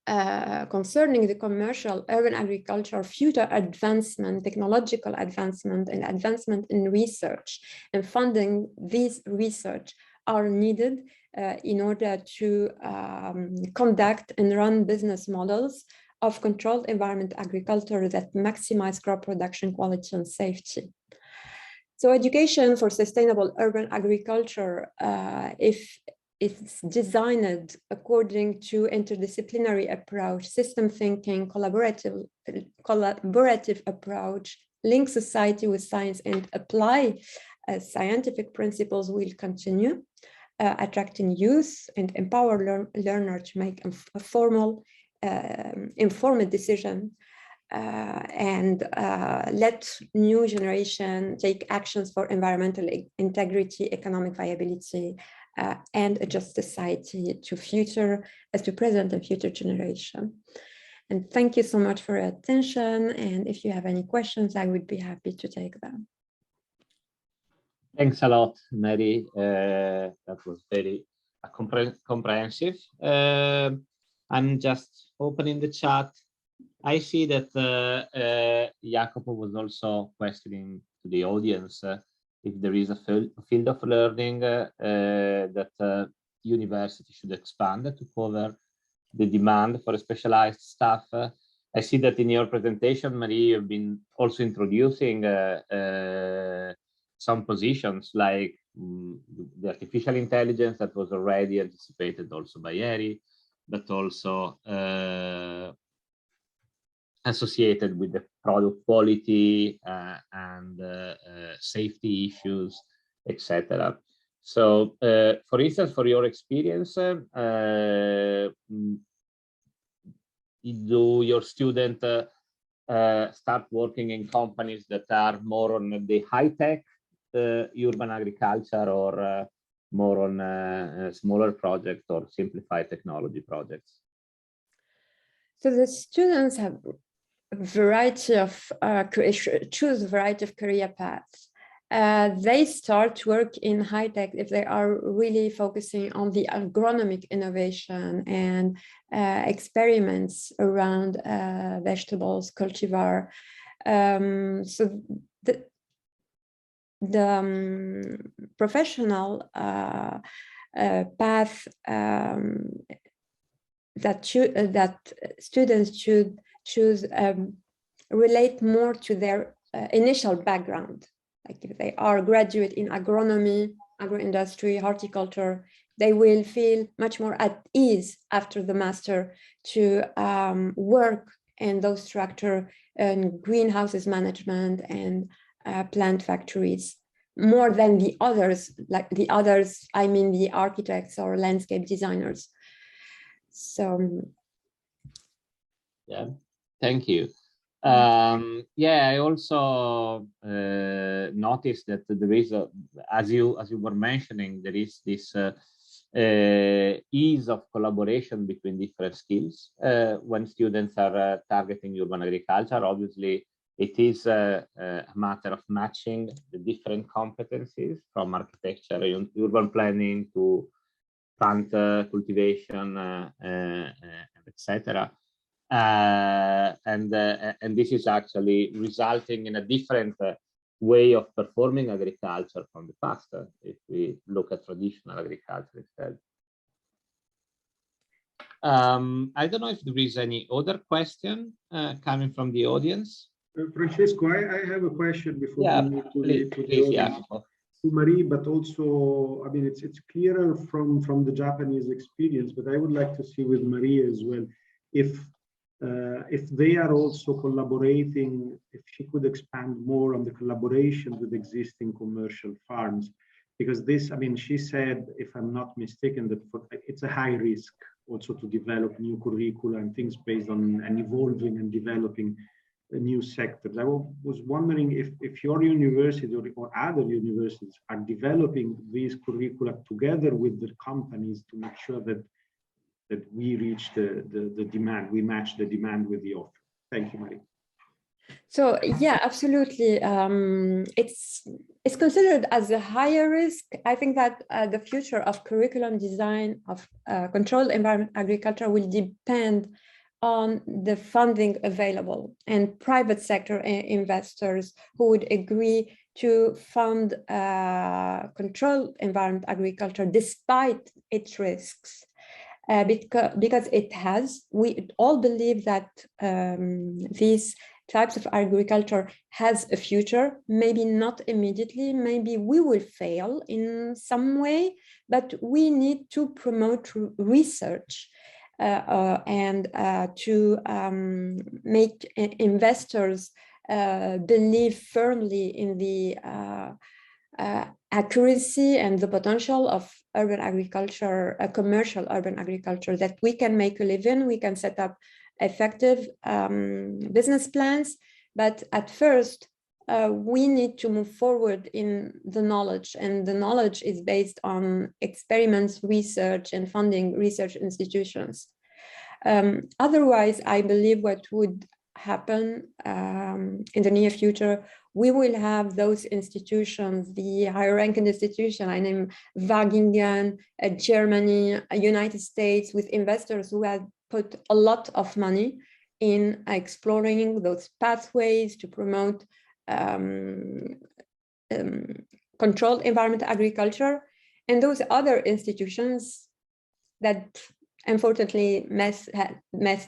concerning the commercial urban agriculture, future advancement, technological advancement, and advancement in research and funding these research are needed in order to conduct and run business models of controlled environment agriculture that maximize crop production quality and safety. So education for sustainable urban agriculture, if it's designed according to interdisciplinary approach, system thinking, collaborative approach, link society with science and apply scientific principles, will continue attracting youth and empower learners to make a formal informed decision and let new generation take actions for environmental integrity, economic viability, and adjust society to present and future generation. And thank you so much for your attention. And if you have any questions, I would be happy to take them. Thanks a lot, Mary. That was very comprehensive. I'm just opening the chat. I see that Jacopo was also questioning to the audience if there is a field of learning that university should expand to cover the demand for specialized staff. I see that in your presentation, Marie, you've been also introducing some positions like the artificial intelligence that was already anticipated also by Eri, but also associated with the product quality and safety issues, etc. So, for instance, for your experience, do your students start working in companies that are more on the high-tech urban agriculture, or more on smaller projects or simplified technology projects? So the students have a variety of choose a variety of career paths. They start work in high tech if they are really focusing on the agronomic innovation and experiments around vegetables, cultivar. So the professional path that students should choose relate more to their initial background. Like if they are graduate in agronomy, agroindustry, horticulture, they will feel much more at ease after the master to work in those structures and greenhouses management and plant factories, more than the others, I mean the architects or landscape designers. So yeah, thank you. Yeah, I also noticed that there is, as you were mentioning, there is this ease of collaboration between different skills when students are targeting urban agriculture. Obviously, it is a matter of matching the different competencies from architecture, urban planning to plant cultivation, etc. And this is actually resulting in a different way of performing agriculture from the past, if we look at traditional agriculture instead. I don't know if there is any other question coming from the audience. Francesco, I have a question before we move to the audience. To Marie, but also, I mean, it's clearer from the Japanese experience, but I would like to see with Marie as well, if they are also collaborating, if she could expand more on the collaboration with existing commercial farms, because this, I mean, she said, if I'm not mistaken, that it's a high risk also to develop new curricula and things based on and evolving and developing new sectors. I was wondering if your university or other universities are developing these curricula together with the companies to make sure that we reach the demand, we match the demand with the offer. Thank you, Marie. So yeah, absolutely. It's considered as a higher risk. I think that the future of curriculum design of controlled environment agriculture will depend on the funding available and private sector investors who would agree to fund controlled environment agriculture despite its risks. Because we all believe that these types of agriculture has a future, maybe not immediately, maybe we will fail in some way, but we need to promote research and to make investors believe firmly in the accuracy and the potential of urban agriculture, commercial urban agriculture, that we can make a living, we can set up effective business plans. But at first, we need to move forward in the knowledge, and the knowledge is based on experiments, research, and funding research institutions. Otherwise, I believe what would happen in the near future, we will have those institutions, the higher ranking institution, I name Wageningen, Germany, United States, with investors who have put a lot of money in exploring those pathways to promote controlled environment agriculture, and those other institutions that unfortunately missed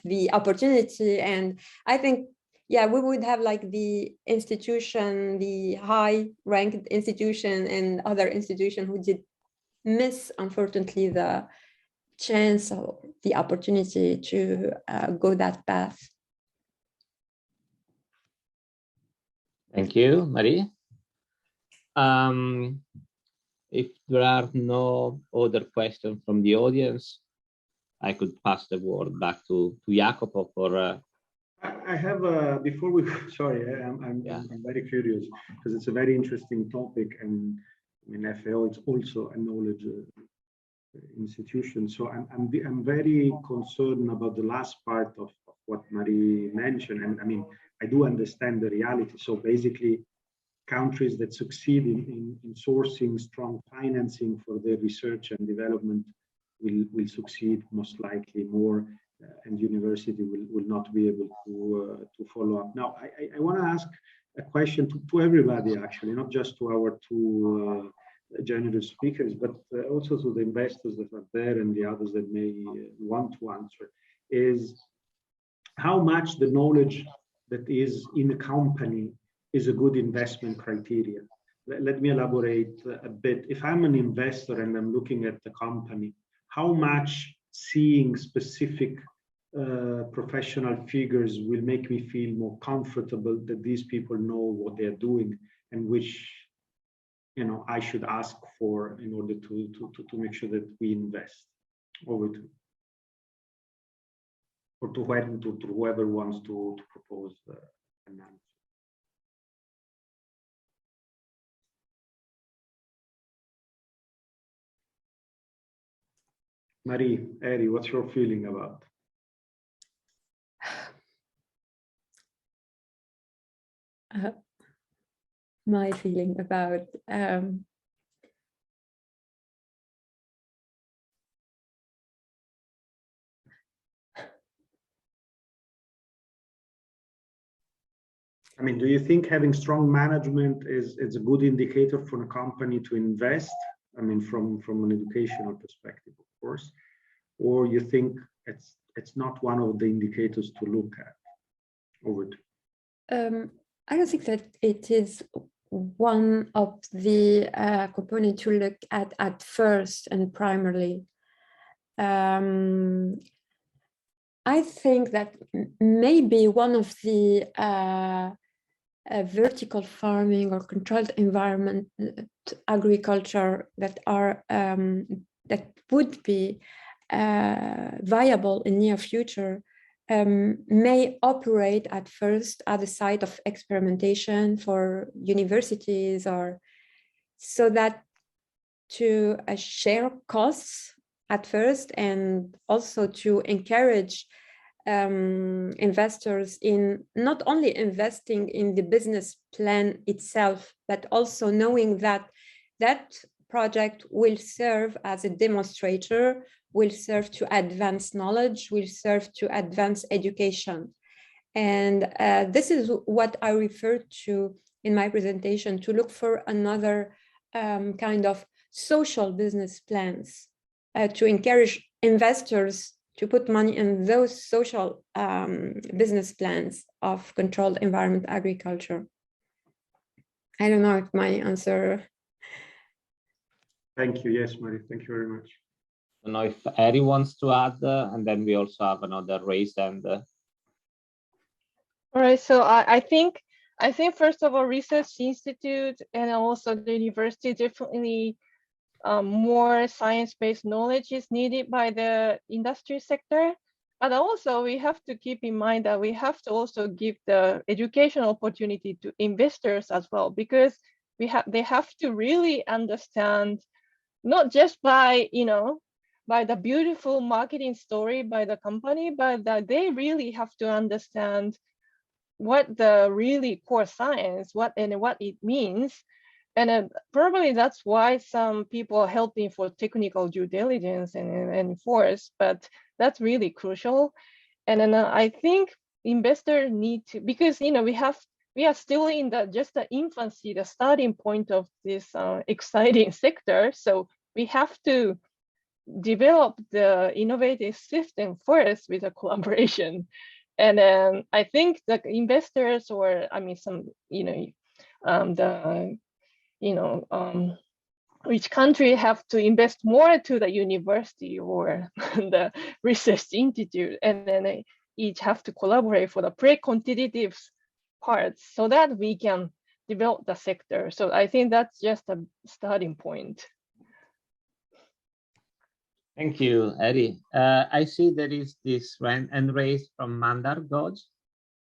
the opportunity. And I think, yeah, we would have like the institution, the high ranked institution and other institution who did miss, unfortunately, the chance or the opportunity to go that path. Thank you, Marie. If there are no other questions from the audience, I could pass the word back to Jacopo for. I have before we. Sorry, I'm very curious because it's a very interesting topic, and I mean, FAO is also a knowledge institution. So I'm very concerned about the last part of what Marie mentioned. And I mean, I do understand the reality. So basically, countries that succeed in sourcing strong financing for their research and development will succeed most likely more, and university will not be able to follow up. Now, I want to ask a question to everybody, actually, not just to our two generous speakers, but also to the investors that are there and the others that may want to answer, is how much the knowledge that is in a company is a good investment criteria. Let me elaborate a bit. If I'm an investor and I'm looking at the company, how much seeing specific professional figures will make me feel more comfortable that these people know what they're doing, and which I should ask for in order to make sure that we invest. Over to or to whoever wants to propose an answer. Marie, Eri, what's your feeling about? My feeling about I mean, do you think having strong management is a good indicator for a company to invest? I mean, from an educational perspective, of course, or you think it's not one of the indicators to look at? Over to. I don't think that it is one of the components to look at first and primarily. I think that maybe one of the vertical farming or controlled environment agriculture that are that would be viable in near future may operate at first at the site of experimentation for universities, or so that to share costs at first, and also to encourage investors in not only investing in the business plan itself, but also knowing that that project will serve as a demonstrator, will serve to advance knowledge, will serve to advance education. And this is what I referred to in my presentation, to look for another kind of social business plans, to encourage investors to put money in those social business plans of controlled environment agriculture. I don't know if my answer. Thank you. Yes, Marie, thank you very much. I don't know if Eri wants to add, and then we also have another raised hand. All right, so I think first of all, research institute and also the university definitely more science-based knowledge is needed by the industry sector. But also we have to keep in mind that we have to also give the educational opportunity to investors as well, because they have to really understand, not just by by the beautiful marketing story by the company, but that they really have to understand what the really core science, what it means. And probably that's why some people are helping for technical due diligence and force, but that's really crucial. And then I think investors need to, because we are still in just the infancy, the starting point of this exciting sector. So we have to develop the innovative system first with a collaboration. And then I think the investors, or I mean some each country have to invest more to the university or the research institute, and then they each have to collaborate for the pre-competitive parts so that we can develop the sector. So I think that's just a starting point. Thank you, Eri. I see there is this hand raised from Mandar Goj.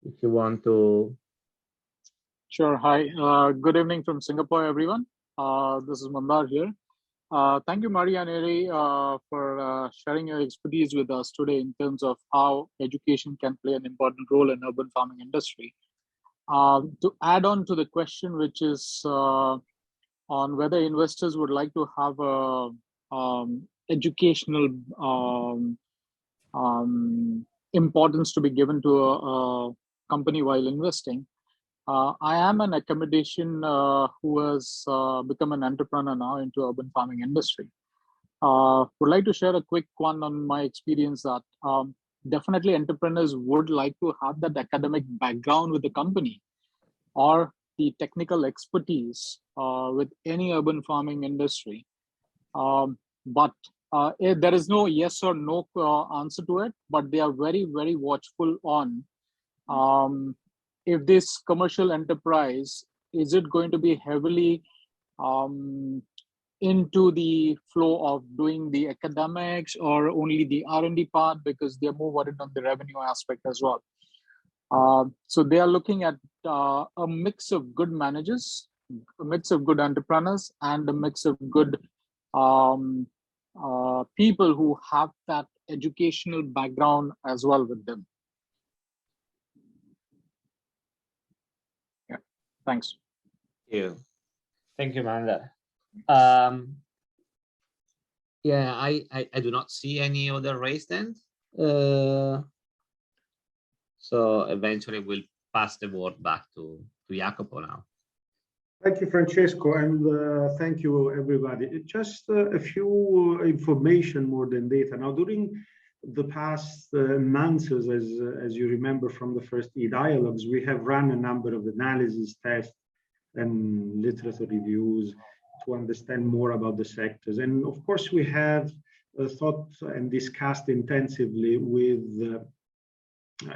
If you want to. Sure. Hi. Good evening from Singapore, everyone. This is Mandar here. Thank you, Maria and Eri, for sharing your expertise with us today in terms of how education can play an important role in urban farming industry. To add on to the question, which is on whether investors would like to have a educational importance to be given to a company while investing. I am an accommodation who has become an entrepreneur now into urban farming industry. Would like to share a quick one on my experience that definitely entrepreneurs would like to have that academic background with the company or the technical expertise with any urban farming industry. But there is no yes or no answer to it, but they are very, very watchful on if this commercial enterprise, is it going to be heavily into the flow of doing the academics or only the R&D part, because they're more worried on the revenue aspect as well. So they are looking at a mix of good managers, a mix of good entrepreneurs, and a mix of good people who have that educational background as well with them. Yeah, thanks. Thank you, Manda. Yeah, I do not see any other raised hand. So eventually we'll pass the word back to Jacopo now. Thank you, Francesco, and thank you, everybody. Just a few information more than data. Now, during the past months, as you remember from the first e-dialogues, we have run a number of analysis, tests, and literature reviews to understand more about the sectors. And of course, we have thought and discussed intensively with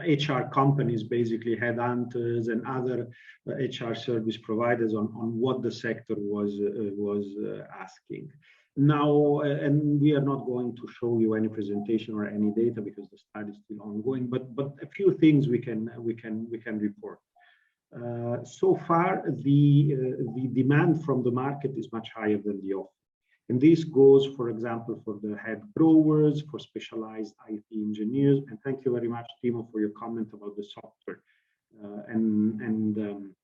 HR companies, basically headhunters and other HR service providers on what the sector was asking. Now, and we are not going to show you any presentation or any data because the study is still ongoing, but a few things we can report. So far, the demand from the market is much higher than the offer. And this goes, for example, for the head growers, for specialized IT engineers. And thank you very much, Timo, for your comment about the software and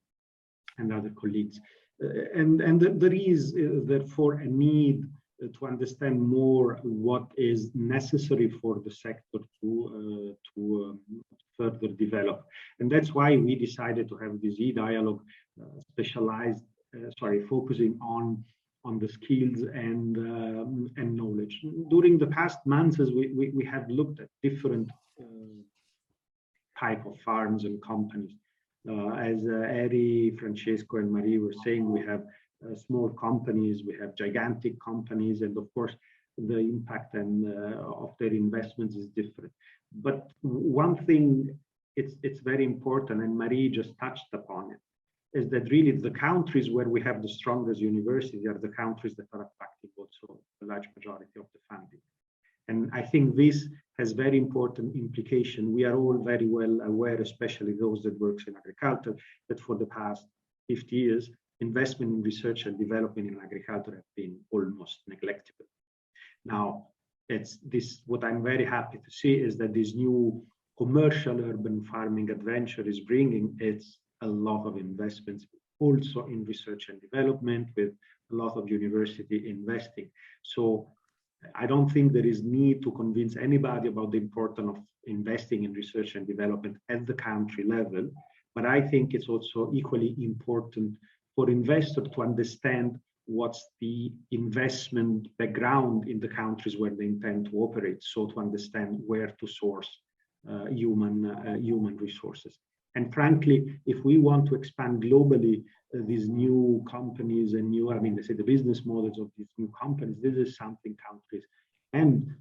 other colleagues. And there is, therefore, a need to understand more what is necessary for the sector to further develop. And that's why we decided to have this e-dialogue focusing on the skills and knowledge. During the past months, as we have looked at different type of farms and companies. As Eri, Francesco, and Marie were saying, we have small companies, we have gigantic companies, and of course, the impact of their investments is different. But one thing, it's very important, and Marie just touched upon it, is that really the countries where we have the strongest university are the countries that are attracting also the large majority of the funding. And I think this has very important implication. We are all very well aware, especially those that work in agriculture, that for the past 50 years, investment in research and development in agriculture have been almost neglected. Now, what I'm very happy to see is that this new commercial urban farming adventure is bringing a lot of investments also in research and development, with a lot of university investing. So I don't think there is need to convince anybody about the importance of investing in research and development at the country level, but I think it's also equally important for investors to understand what's the investment background in the countries where they intend to operate, so to understand where to source human resources. And frankly, if we want to expand globally, these new companies and let's say the business models of these new companies, this is something countries and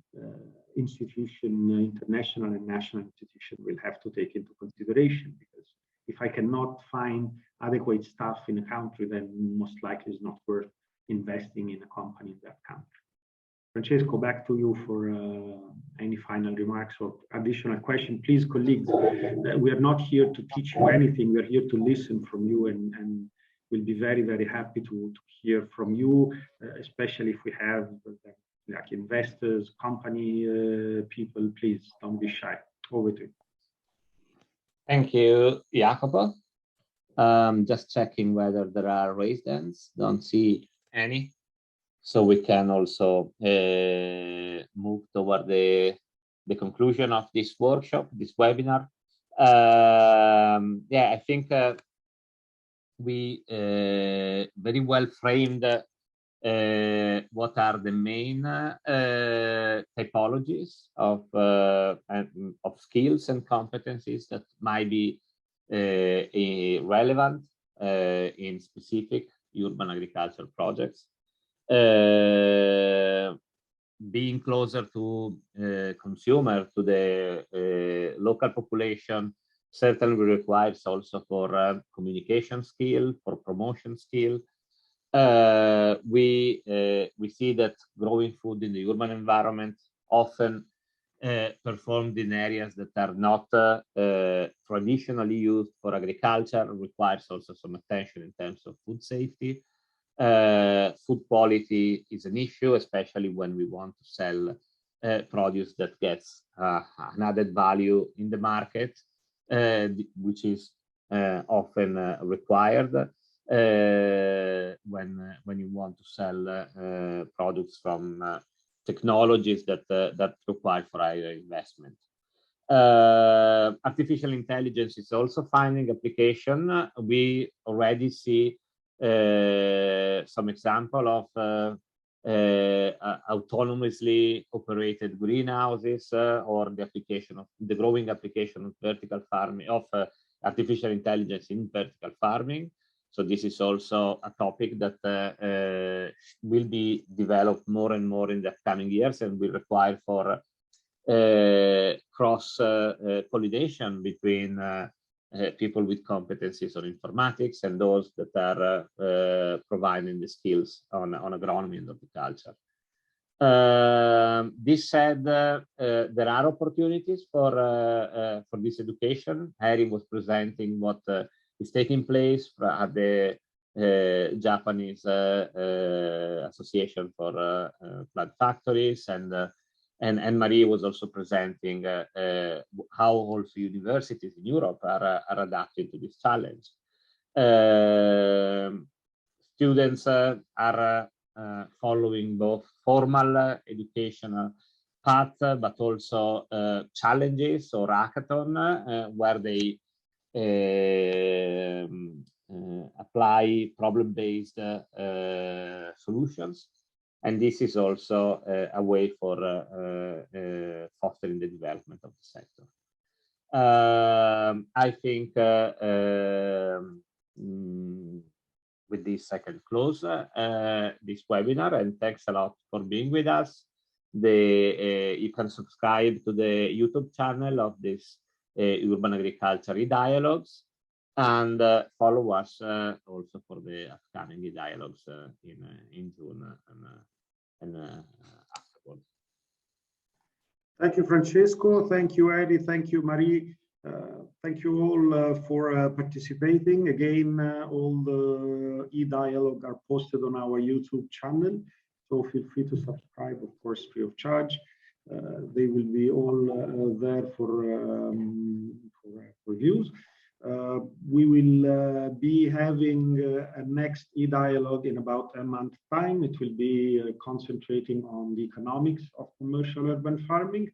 international and national institutions will have to take into consideration, because if I cannot find adequate staff in a country, then most likely it's not worth investing in a company in that country. Francesco, back to you for any final remarks or additional question. Please, colleagues, we are not here to teach you anything. We are here to listen from you and we'll be very, very happy to hear from you, especially if we have like investors, company people. Please don't be shy. Over to you. Thank you, Jacopo. Just checking whether there are raised hands. Don't see any. So we can also move toward the conclusion of this workshop, this webinar. Yeah, I think we very well framed what are the main typologies of skills and competencies that might be relevant in specific urban agriculture projects. Being closer to consumer, to the local population, certainly requires also for communication skill, for promotion skill. We see that growing food in the urban environment often performed in areas that are not traditionally used for agriculture, requires also some attention in terms of food safety. Food quality is an issue, especially when we want to sell produce that gets an added value in the market, which is often required when you want to sell products from technologies that require for higher investment. Artificial intelligence is also finding application. We already see some example of autonomously operated greenhouses or the application of the growing application of vertical farming, of artificial intelligence in vertical farming. So this is also a topic that will be developed more and more in the upcoming years and will require for cross pollination between people with competencies on informatics and those that are providing the skills on agronomy and horticulture. This said, there are opportunities for this education. Harry was presenting what is taking place at the Japanese Association for Plant Factories, and Marie was also presenting how also universities in Europe are adapting to this challenge. Students are following both formal educational path, but also challenges or hackathon where they apply problem-based solutions. And this is also a way for fostering the development of the sector. I think with this I can close this webinar, and thanks a lot for being with us. You can subscribe to the YouTube channel of this Urban Agriculture e-Dialogues, and follow us also for the upcoming e-Dialogues in June and afterwards. Thank you, Francesco. Thank you, Eddie. Thank you, Marie. Thank you all for participating. Again, all the e-Dialogue are posted on our YouTube channel, so feel free to subscribe, of course, free of charge. They will be all there for views. We will be having a next e-Dialogue in about a month's time. It will be concentrating on the economics of commercial urban farming.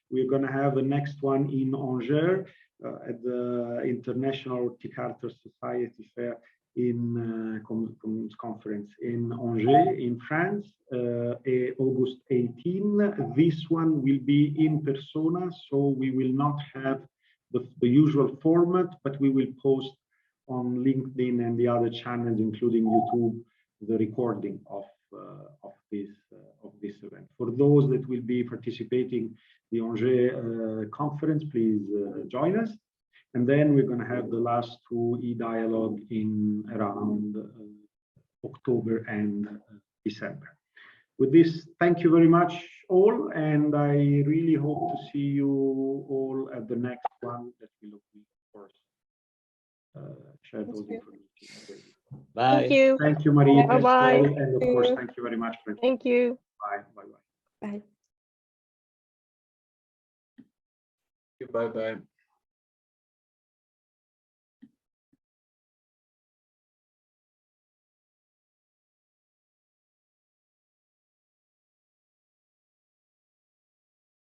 We're going to have the next one in Angers at the International Horticulture Society Fair in conference in Angers in France, August 18. This one will be in persona, so we will not have the usual format, but we will post on LinkedIn and the other channels, including YouTube, the recording of this event. For those that will be participating the Angers conference, please join us. And then we're going to have the last two e-Dialogue in around October and December. With this, thank you very much all, and I really hope to see you all at the next one that we look for. Share those information. Bye. Thank you. Thank you, Marie. Bye-bye. And of course, thank you very much. Thank you. Bye. Bye. Bye. Bye bye.